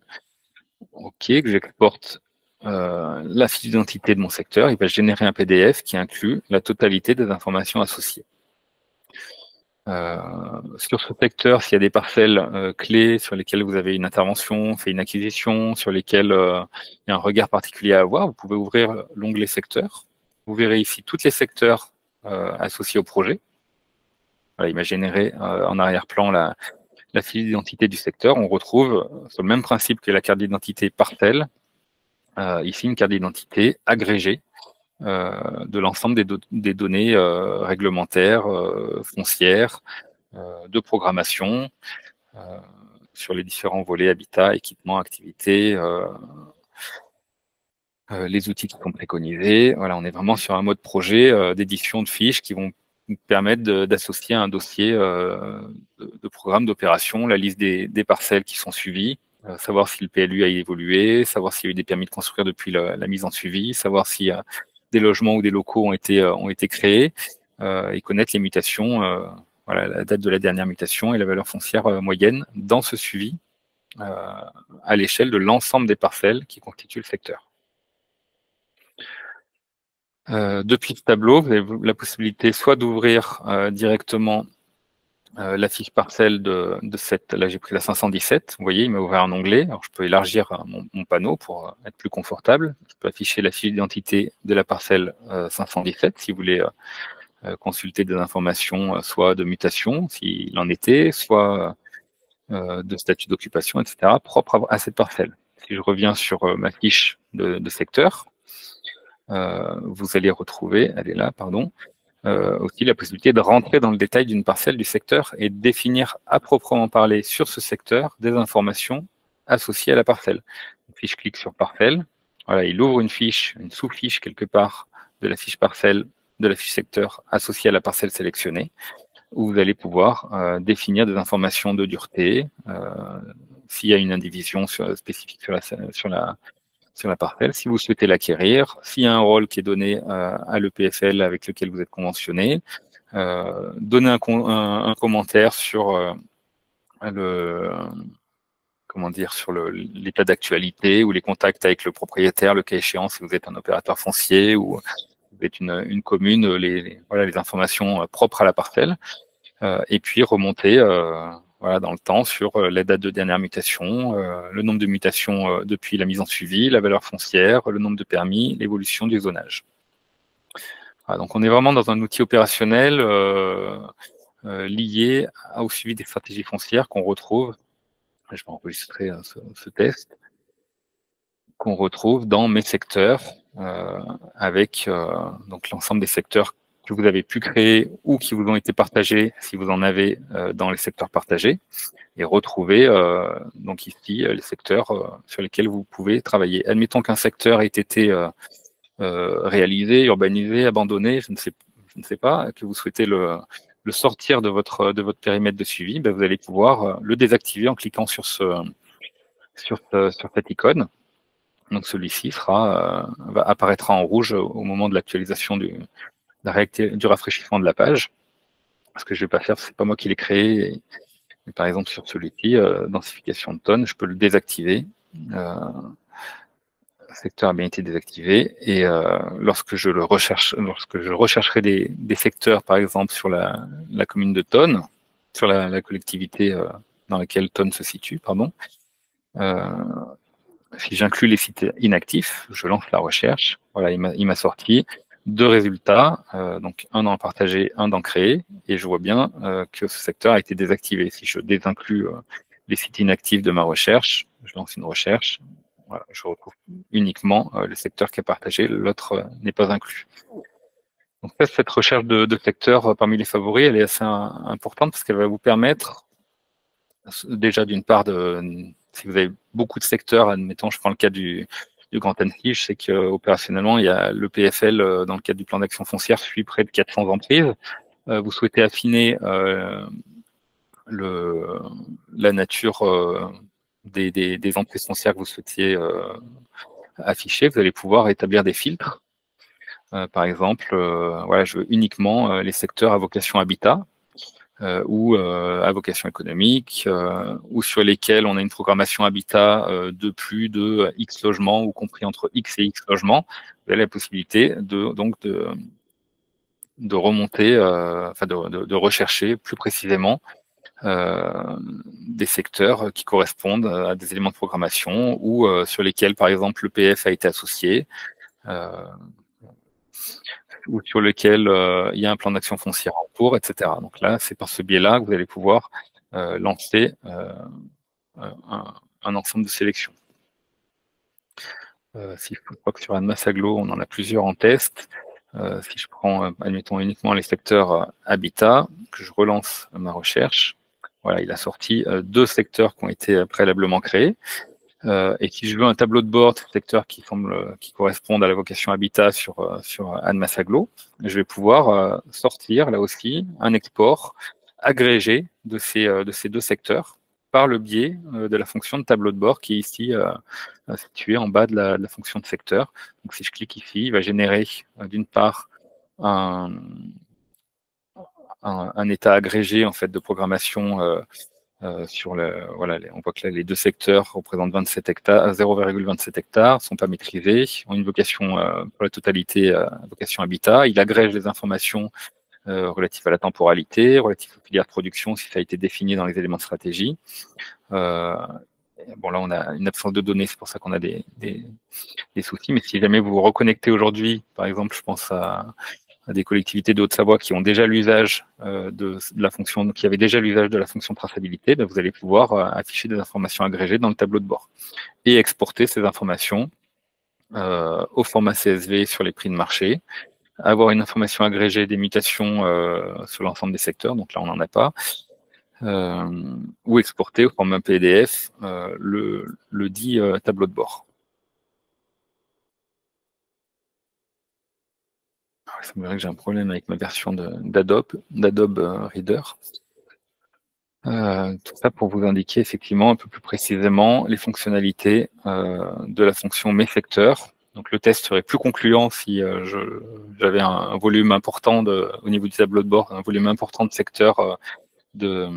OK, que j'exporte la fiche d'identité de mon secteur. Il va générer un PDF qui inclut la totalité des informations associées. Sur ce secteur, s'il y a des parcelles clés sur lesquelles vous avez une intervention, fait une acquisition, sur lesquelles il y a un regard particulier à avoir, vous pouvez ouvrir l'onglet secteur. Vous verrez ici tous les secteurs associés au projet. Voilà, il m'a généré en arrière-plan la fiche d'identité du secteur. On retrouve, sur le même principe que la carte d'identité parcelle, ici une carte d'identité agrégée de l'ensemble des données réglementaires, foncières, de programmation, sur les différents volets habitat, équipement, activité, les outils qui sont préconisés. Voilà, on est vraiment sur un mode projet d'édition de fiches qui vont permettre d'associer un dossier de programme d'opération, la liste des parcelles qui sont suivies, savoir si le PLU a évolué, savoir s'il y a eu des permis de construire depuis la mise en suivi, savoir s'il y a des logements ou des locaux ont été créés, et connaître les mutations, voilà, la date de la dernière mutation et la valeur foncière moyenne dans ce suivi à l'échelle de l'ensemble des parcelles qui constituent le secteur. Depuis ce tableau, vous avez la possibilité soit d'ouvrir directement la fiche parcelle de cette, là j'ai pris la 517, vous voyez, il m'a ouvert un onglet, alors je peux élargir mon panneau pour être plus confortable, je peux afficher la fiche d'identité de la parcelle 517 si vous voulez consulter des informations soit de mutation s'il en était, soit de statut d'occupation, etc., propre à cette parcelle. Si je reviens sur ma fiche de secteur, vous allez retrouver, elle est là, pardon, aussi la possibilité de rentrer dans le détail d'une parcelle du secteur et de définir à proprement parler sur ce secteur des informations associées à la parcelle. Donc, si je clique sur parcelle, voilà, il ouvre une fiche, une sous-fiche quelque part de la fiche parcelle, de la fiche secteur associée à la parcelle sélectionnée, où vous allez pouvoir définir des informations de dureté, s'il y a une indivision spécifique sur la parcelle, si vous souhaitez l'acquérir, s'il y a un rôle qui est donné à l'EPFL avec lequel vous êtes conventionné, donner un commentaire sur sur l'état d'actualité ou les contacts avec le propriétaire, le cas échéant, si vous êtes un opérateur foncier ou vous êtes une commune, les informations propres à la parcelle, et puis remonter dans le temps sur la date de dernière mutation, le nombre de mutations depuis la mise en suivi, la valeur foncière, le nombre de permis, l'évolution du zonage. Voilà, donc on est vraiment dans un outil opérationnel lié au suivi des stratégies foncières qu'on retrouve, je vais enregistrer ce test, qu'on retrouve dans mes secteurs, avec donc l'ensemble des secteurs que vous avez pu créer ou qui vous ont été partagés, si vous en avez dans les secteurs partagés, et retrouver donc ici les secteurs sur lesquels vous pouvez travailler. Admettons qu'un secteur ait été réalisé, urbanisé, abandonné, je ne sais pas, que vous souhaitez le sortir de votre périmètre de suivi, ben vous allez pouvoir le désactiver en cliquant sur cette icône. Donc celui-ci apparaîtra en rouge au moment de l'actualisation du rafraîchissement de la page. Ce que je ne vais pas faire, c'est pas moi qui l'ai créé. Et par exemple, sur celui-ci, densification de tonnes, je peux le désactiver. Le secteur a bien été désactivé. Et lorsque je rechercherai des secteurs, par exemple, sur la commune de Tonnes, sur la collectivité dans laquelle Tonnes se situe, pardon, si j'inclus les sites inactifs, je lance la recherche. Voilà, il m'a sorti 2 résultats, donc un dans partagé, un dans créé, et je vois bien que ce secteur a été désactivé. Si je désinclus les sites inactifs de ma recherche, je lance une recherche, voilà, je retrouve uniquement le secteur qui est partagé, l'autre n'est pas inclus. Donc cette recherche de secteurs parmi les favoris, elle est assez importante parce qu'elle va vous permettre déjà d'une part si vous avez beaucoup de secteurs, admettons, je prends le cas du Grand Annecy, je sais qu'opérationnellement, il y a le PFL dans le cadre du plan d'action foncière suit près de 400 emprises. Vous souhaitez affiner la nature des emprises foncières que vous souhaitiez afficher. Vous allez pouvoir établir des filtres. Par exemple, voilà, je veux uniquement les secteurs à vocation habitat. Ou à vocation économique, ou sur lesquels on a une programmation habitat de plus de X logements, ou compris entre X et X logements, vous avez la possibilité de remonter, de rechercher plus précisément des secteurs qui correspondent à des éléments de programmation, ou sur lesquels, par exemple, le PF a été associé, ou sur lequel il y a un plan d'action foncière en cours, etc. Donc là, c'est par ce biais-là que vous allez pouvoir lancer un ensemble de sélections. Si je crois que sur Annemasse-Agglo, on en a plusieurs en test. Si je prends, admettons, uniquement les secteurs habitat, que je relance ma recherche, voilà, il a sorti 2 secteurs qui ont été préalablement créés. Et si je veux un tableau de bord de secteurs qui correspondent à la vocation habitat sur Annemasse-Agglo, je vais pouvoir sortir là aussi un export agrégé de ces 2 secteurs par le biais de la fonction de tableau de bord qui est ici située en bas de la fonction de secteur. Donc si je clique ici, il va générer d'une part un état agrégé en fait de programmation on voit que là, les deux secteurs représentent 27 hectares, 0,27 hectares, sont pas maîtrisés, ont une vocation pour la totalité, vocation habitat. Il agrège les informations relatives à la temporalité, relatives aux filières de production, si ça a été défini dans les éléments de stratégie. Bon, là, on a une absence de données, c'est pour ça qu'on a des soucis. Mais si jamais vous vous reconnectez aujourd'hui, par exemple, je pense à des collectivités de Haute-Savoie qui ont déjà l'usage de la fonction, qui avaient déjà l'usage de la fonction traçabilité, ben vous allez pouvoir afficher des informations agrégées dans le tableau de bord et exporter ces informations au format CSV sur les prix de marché, avoir une information agrégée des mutations sur l'ensemble des secteurs, donc là on n'en a pas, ou exporter au format PDF le dit tableau de bord. Ça me dirait que j'ai un problème avec ma version d'Adobe Reader. Tout ça pour vous indiquer effectivement un peu plus précisément les fonctionnalités de la fonction mes secteurs. Donc le test serait plus concluant si j'avais un volume important au niveau du tableau de bord, un volume important de secteurs de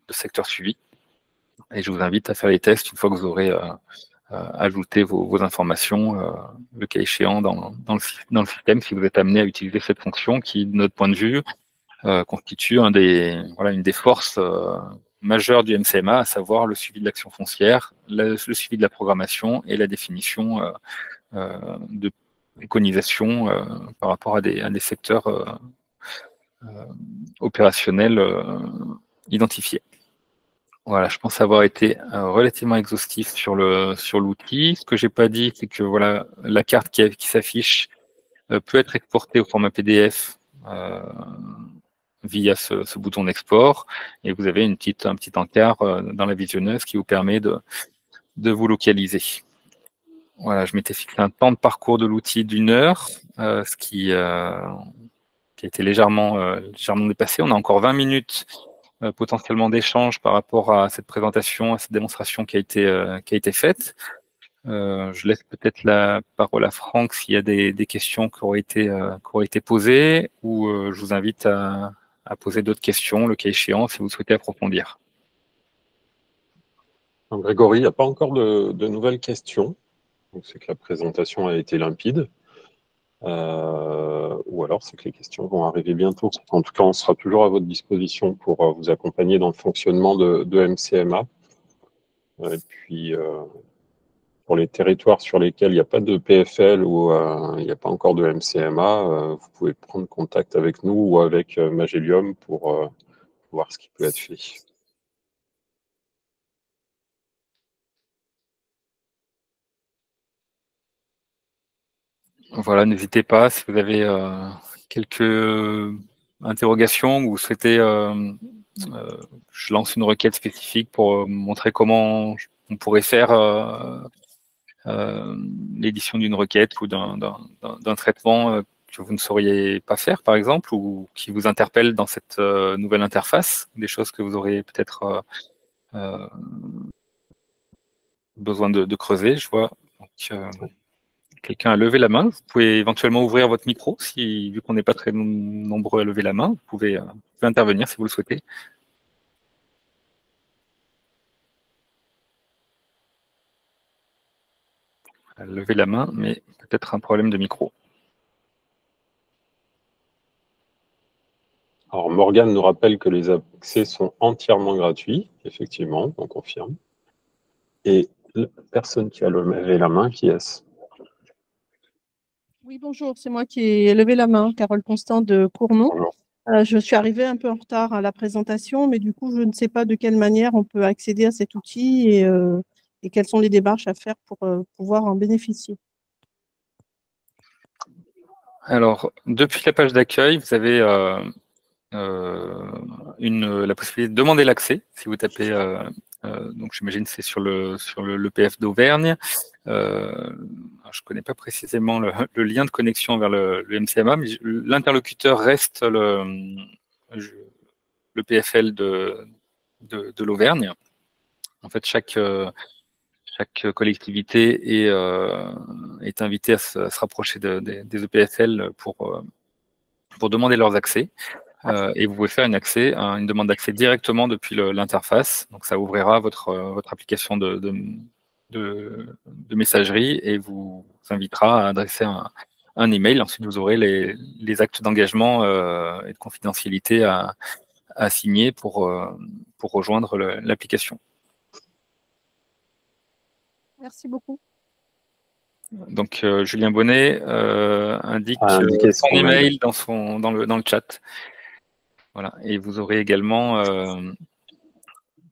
secteurs suivis. Et je vous invite à faire les tests une fois que vous aurez ajouté vos informations, le cas échéant, dans le système, si vous êtes amené à utiliser cette fonction qui, de notre point de vue, constitue une des forces majeures du MCMA, à savoir le suivi de l'action foncière, le suivi de la programmation et la définition de préconisation par rapport à des secteurs opérationnels identifiés. Voilà, je pense avoir été relativement exhaustif sur l'outil. Ce que j'ai pas dit, c'est que voilà, la carte qui s'affiche peut être exportée au format PDF via ce bouton d'export, et vous avez un petit encart dans la visionneuse qui vous permet de vous localiser. Voilà, je m'étais fixé un temps de parcours de l'outil d'1 heure, ce qui a été légèrement dépassé. On a encore 20 minutes potentiellement d'échange par rapport à cette présentation, à cette démonstration qui a été faite. Je laisse peut-être la parole à Franck s'il y a des questions qui auraient été posées, ou je vous invite à poser d'autres questions, le cas échéant, si vous souhaitez approfondir. Donc, Grégory, il n'y a pas encore de nouvelles questions. C'est que la présentation a été limpide. Ou alors c'est que les questions vont arriver bientôt. En tout cas, on sera toujours à votre disposition pour vous accompagner dans le fonctionnement de MCMA. Et puis, pour les territoires sur lesquels il n'y a pas de PFL ou il n'y a pas encore de MCMA, vous pouvez prendre contact avec nous ou avec Magelium pour voir ce qui peut être fait. Voilà, n'hésitez pas si vous avez quelques interrogations ou vous souhaitez, je lance une requête spécifique pour montrer comment on pourrait faire l'édition d'une requête ou d'un traitement que vous ne sauriez pas faire, par exemple, ou qui vous interpelle dans cette nouvelle interface, des choses que vous aurez peut-être besoin de creuser, je vois. Donc, quelqu'un a levé la main. Vous pouvez éventuellement ouvrir votre micro, vu qu'on n'est pas très nombreux à lever la main. Vous pouvez intervenir si vous le souhaitez. Lever la main, mais peut-être un problème de micro. Alors, Morgane nous rappelle que les accès sont entièrement gratuits, effectivement, on confirme. Et la personne qui a levé la main, qui est-ce? Oui, bonjour, c'est moi qui ai levé la main, Carole Constant de Cournon. Je suis arrivée un peu en retard à la présentation, mais du coup, je ne sais pas de quelle manière on peut accéder à cet outil et quelles sont les démarches à faire pour pouvoir en bénéficier. Alors, depuis la page d'accueil, vous avez la possibilité de demander l'accès. Si vous tapez, donc j'imagine c'est sur le PF d'Auvergne. Je ne connais pas précisément le lien de connexion vers le MCMA, mais l'interlocuteur reste le PFL de l'Auvergne. En fait, chaque collectivité est invitée à se rapprocher des EPFL pour demander leurs accès. et vous pouvez faire une demande d'accès directement depuis l'interface. Donc, ça ouvrira votre application de messagerie et vous invitera à adresser un email. Ensuite, vous aurez les actes d'engagement et de confidentialité à signer pour rejoindre l'application. Merci beaucoup. Donc, Julien Bonnet indique son email dans le chat. Voilà. Et vous aurez également,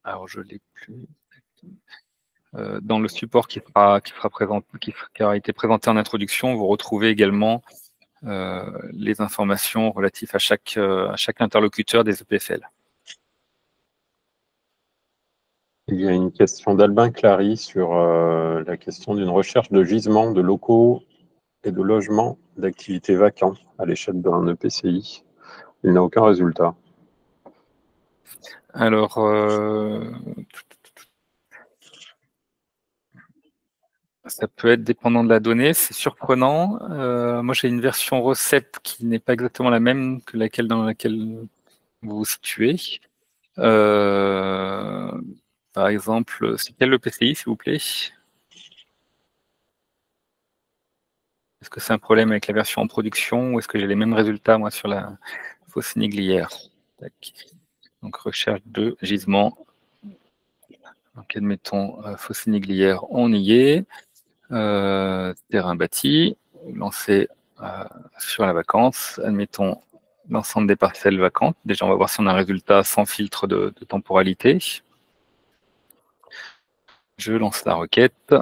alors je l'ai plus, dans le support qui aura été présenté en introduction, vous retrouvez également les informations relatives à chaque interlocuteur des EPFL. Il y a une question d'Albin Clary sur la question d'une recherche de gisements de locaux et de logements d'activités vacants à l'échelle d'un EPCI. Il n'a aucun résultat. Alors, ça peut être dépendant de la donnée, c'est surprenant. Moi, j'ai une version recette qui n'est pas exactement la même que laquelle dans laquelle vous vous situez. Par exemple, c'est quel EPCI, s'il vous plaît? Est-ce que c'est un problème avec la version en production ou est-ce que j'ai les mêmes résultats, moi, sur la fosse niglière? Donc, recherche de gisement. Donc, admettons, fosse niglière, on y est. Terrain bâti, lancé sur la vacance. Admettons l'ensemble des parcelles vacantes. Déjà, on va voir si on a un résultat sans filtre de temporalité. Je lance la requête.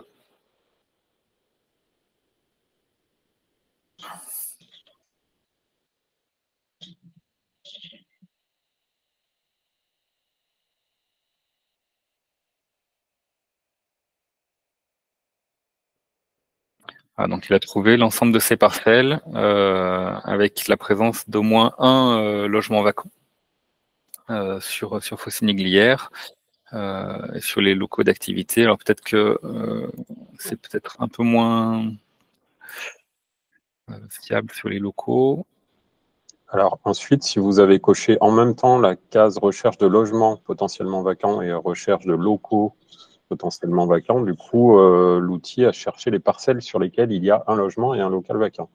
Ah, donc, il a trouvé l'ensemble de ces parcelles avec la présence d'au moins un logement vacant sur Faucigny-Glières et sur les locaux d'activité. Alors, peut-être que c'est peut-être un peu moins fiable sur les locaux. Alors ensuite, si vous avez coché en même temps la case recherche de logements potentiellement vacants et recherche de locaux potentiellement vacants, du coup, l'outil a cherché les parcelles sur lesquelles il y a un logement et un local vacant.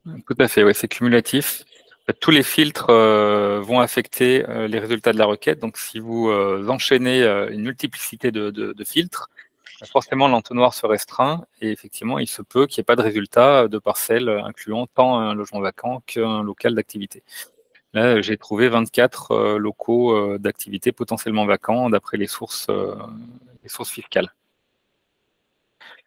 Tout à fait, oui, c'est cumulatif. En fait, tous les filtres vont affecter les résultats de la requête. Donc, si vous enchaînez une multiplicité de filtres, forcément l'entonnoir se restreint et effectivement, il se peut qu'il n'y ait pas de résultat de parcelles incluant tant un logement vacant qu'un local d'activité. Là, j'ai trouvé 24 locaux d'activité potentiellement vacants d'après les sources fiscales.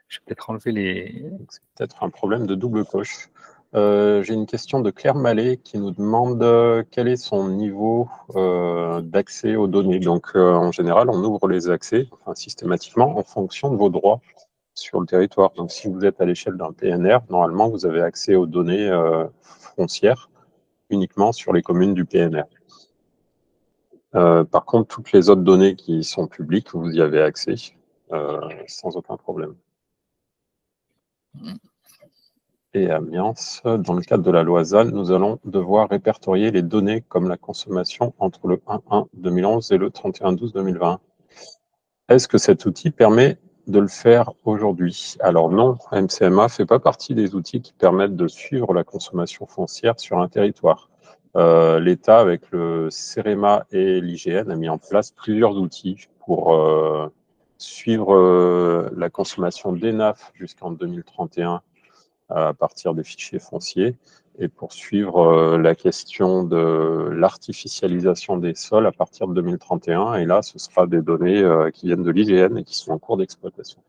Je vais peut-être enlever les... C'est peut-être un problème de double coche. J'ai une question de Claire Mallet qui nous demande quel est son niveau d'accès aux données. Donc, en général, on ouvre les accès systématiquement en fonction de vos droits sur le territoire. Donc, si vous êtes à l'échelle d'un PNR, normalement, vous avez accès aux données foncières uniquement sur les communes du PNR. Par contre, toutes les autres données qui sont publiques, vous y avez accès sans aucun problème. Et Amiens, dans le cadre de la loi ZAN, nous allons devoir répertorier les données comme la consommation entre le 1-1-2011 et le 31-12-2020. Est-ce que cet outil permet de le faire aujourd'hui? Alors non, MCMA ne fait pas partie des outils qui permettent de suivre la consommation foncière sur un territoire. L'État, avec le CEREMA et l'IGN, a mis en place plusieurs outils pour suivre la consommation d'ENAF jusqu'en 2031 à partir des fichiers fonciers et pour suivre la question de l'artificialisation des sols à partir de 2031. Et là, ce sera des données qui viennent de l'IGN et qui sont en cours d'exploitation.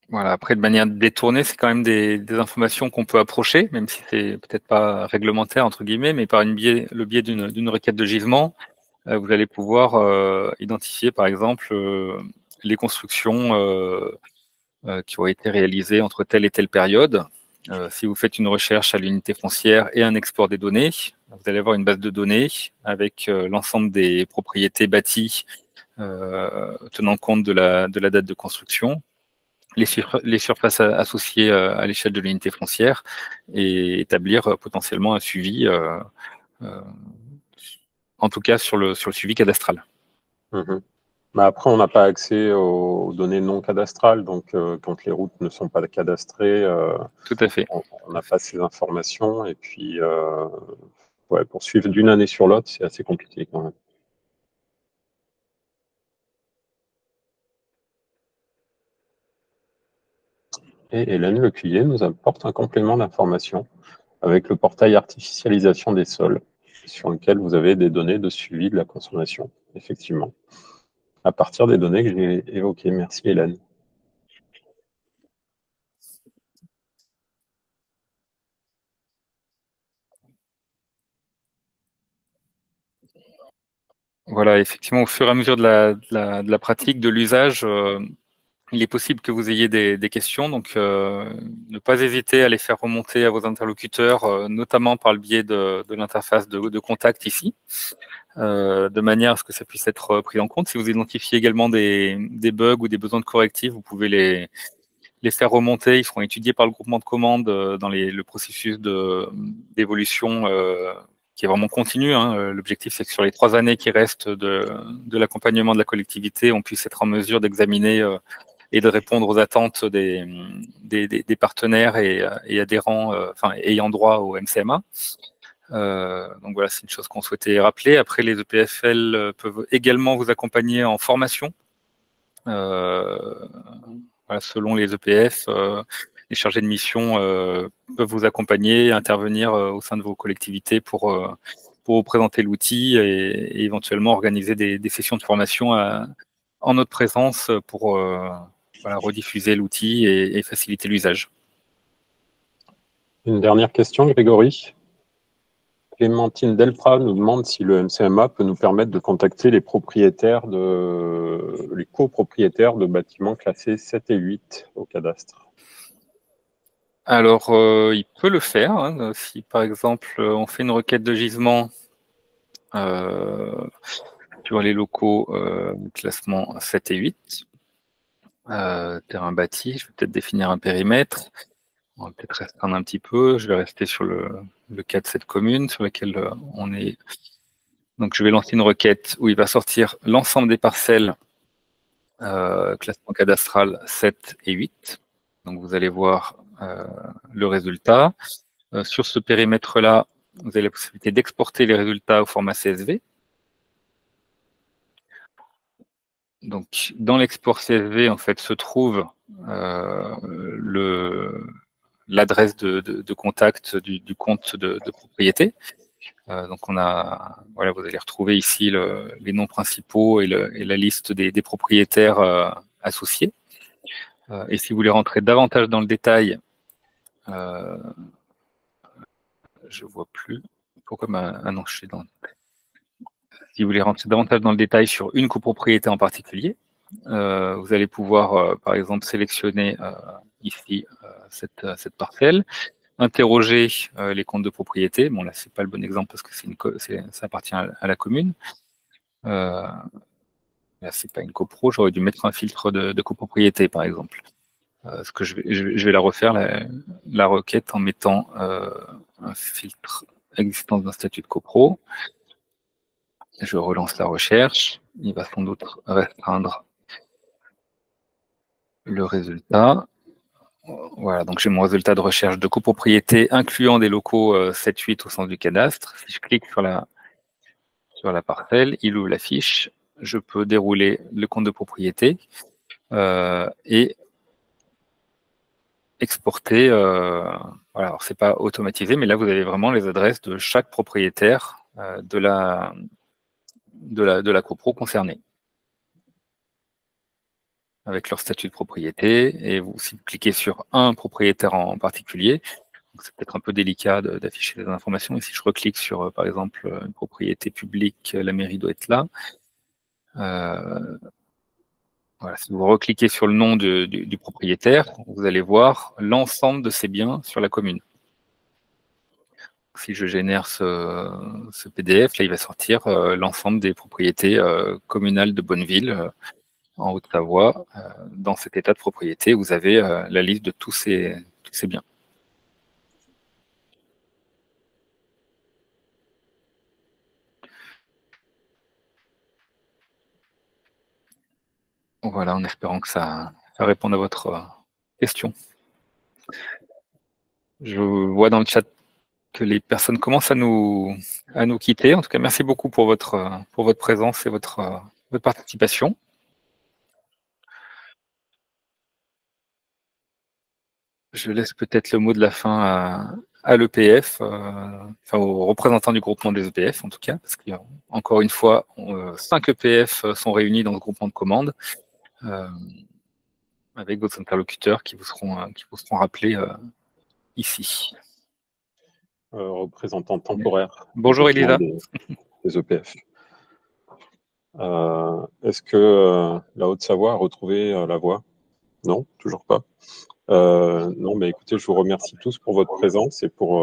Voilà, après, de manière détournée, c'est quand même des informations qu'on peut approcher, même si c'est peut-être pas réglementaire, entre guillemets, mais par le biais d'une requête de gisement, vous allez pouvoir identifier, par exemple, les constructions qui ont été réalisées entre telle et telle période. Si vous faites une recherche à l'unité foncière et un export des données, vous allez avoir une base de données avec l'ensemble des propriétés bâties tenant compte de la date de construction, les surfaces associées à l'échelle de l'unité foncière et établir potentiellement un suivi, en tout cas sur le suivi cadastral. Mais après, on n'a pas accès aux données non cadastrales, donc quand les routes ne sont pas cadastrées, tout à fait. On n'a pas ces informations. Et puis, pour suivre d'une année sur l'autre, c'est assez compliqué quand même. Et Hélène Lecuyer nous apporte un complément d'information avec le portail artificialisation des sols, sur lequel vous avez des données de suivi de la consommation, effectivement, à partir des données que j'ai évoquées. Merci Hélène. Voilà, effectivement, au fur et à mesure de la pratique, de l'usage, il est possible que vous ayez des questions, donc ne pas hésiter à les faire remonter à vos interlocuteurs, notamment par le biais de l'interface de contact ici, de manière à ce que ça puisse être pris en compte. Si vous identifiez également des bugs ou des besoins de correctifs, vous pouvez les faire remonter. Ils seront étudiés par le groupement de commandes dans le processus d'évolution qui est vraiment continu. L'objectif, c'est que sur les 3 années qui restent de l'accompagnement de la collectivité, on puisse être en mesure d'examiner et de répondre aux attentes des partenaires et adhérents, ayant droit au MCMA. Donc voilà, c'est une chose qu'on souhaitait rappeler. Après, les EPFL peuvent également vous accompagner en formation. Voilà, selon les EPF, les chargés de mission peuvent vous accompagner, intervenir au sein de vos collectivités pour vous présenter l'outil et éventuellement organiser des sessions de formation en notre présence pour rediffuser l'outil et faciliter l'usage. Une dernière question, Grégory. Clémentine Delprat nous demande si le MCMA peut nous permettre de contacter les copropriétaires de bâtiments classés 7 et 8 au cadastre. Alors, il peut le faire. Si, par exemple, on fait une requête de gisement sur les locaux classement 7 et 8, terrain bâti, je vais peut-être définir un périmètre. On va peut-être restreindre un petit peu. Je vais rester sur le cas de cette commune sur laquelle on est. Donc, je vais lancer une requête où il va sortir l'ensemble des parcelles classement cadastral 7 et 8. Donc, vous allez voir le résultat. Sur ce périmètre-là, vous avez la possibilité d'exporter les résultats au format CSV. Donc, dans l'export CSV, en fait, se trouve l'adresse de contact du compte de propriété. Donc, vous allez retrouver ici les noms principaux et la liste des propriétaires associés. Et si vous voulez rentrer davantage dans le détail, je vois plus pourquoi non, je suis dans. Si vous voulez rentrer davantage dans le détail sur une copropriété en particulier, vous allez pouvoir, par exemple, sélectionner ici cette parcelle, interroger les comptes de propriété. Bon, là, c'est pas le bon exemple parce que ça appartient à la commune. Là, c'est pas une copro. J'aurais dû mettre un filtre de copropriété, par exemple. Ce que je vais la refaire, la requête, en mettant un filtre existence d'un statut de copro. Je relance la recherche. Il va sans doute restreindre le résultat. Voilà, donc j'ai mon résultat de recherche de copropriété incluant des locaux 7-8 au sens du cadastre. Si je clique sur la parcelle, il ouvre la fiche. Je peux dérouler le compte de propriété et exporter. Voilà, alors c'est pas automatisé, mais là vous avez vraiment les adresses de chaque propriétaire de la copro concernée, avec leur statut de propriété. Et si vous cliquez sur un propriétaire en particulier, c'est peut-être un peu délicat d'afficher les informations. Et si je reclique sur, par exemple, une propriété publique, la mairie doit être là. Voilà, si vous recliquez sur le nom du propriétaire, vous allez voir l'ensemble de ses biens sur la commune. si je génère ce PDF, là, il va sortir l'ensemble des propriétés communales de Bonneville en Haute-Savoie. Dans cet état de propriété, vous avez la liste de tous ces biens. Voilà, en espérant que ça réponde à votre question. Je vois dans le chat que les personnes commencent à nous quitter. En tout cas, merci beaucoup pour votre présence et votre participation. Je laisse peut-être le mot de la fin à l'EPF, enfin aux représentants du groupement des EPF en tout cas, parce qu'encore une fois, 5 EPF sont réunis dans ce groupement de commandes, avec d'autres interlocuteurs qui vous seront rappelés ici. Représentant temporaire. Bonjour Elisa. Des EPF. Est-ce que la Haute-Savoie a retrouvé la voie? Non, toujours pas. Non, mais écoutez, je vous remercie tous pour votre présence et pour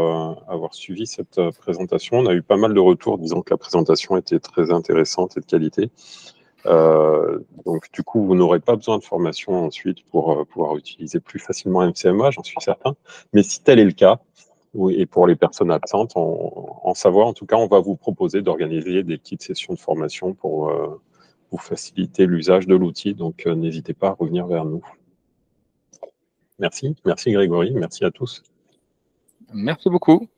avoir suivi cette présentation. On a eu pas mal de retours disant que la présentation était très intéressante et de qualité. Donc, du coup, vous n'aurez pas besoin de formation ensuite pour pouvoir utiliser plus facilement MCMA, j'en suis certain. Mais si tel est le cas, et pour les personnes absentes, en Savoie, en tout cas, on va vous proposer d'organiser des petites sessions de formation pour vous faciliter l'usage de l'outil. Donc, n'hésitez pas à revenir vers nous. Merci. Merci Grégory. Merci à tous. Merci beaucoup.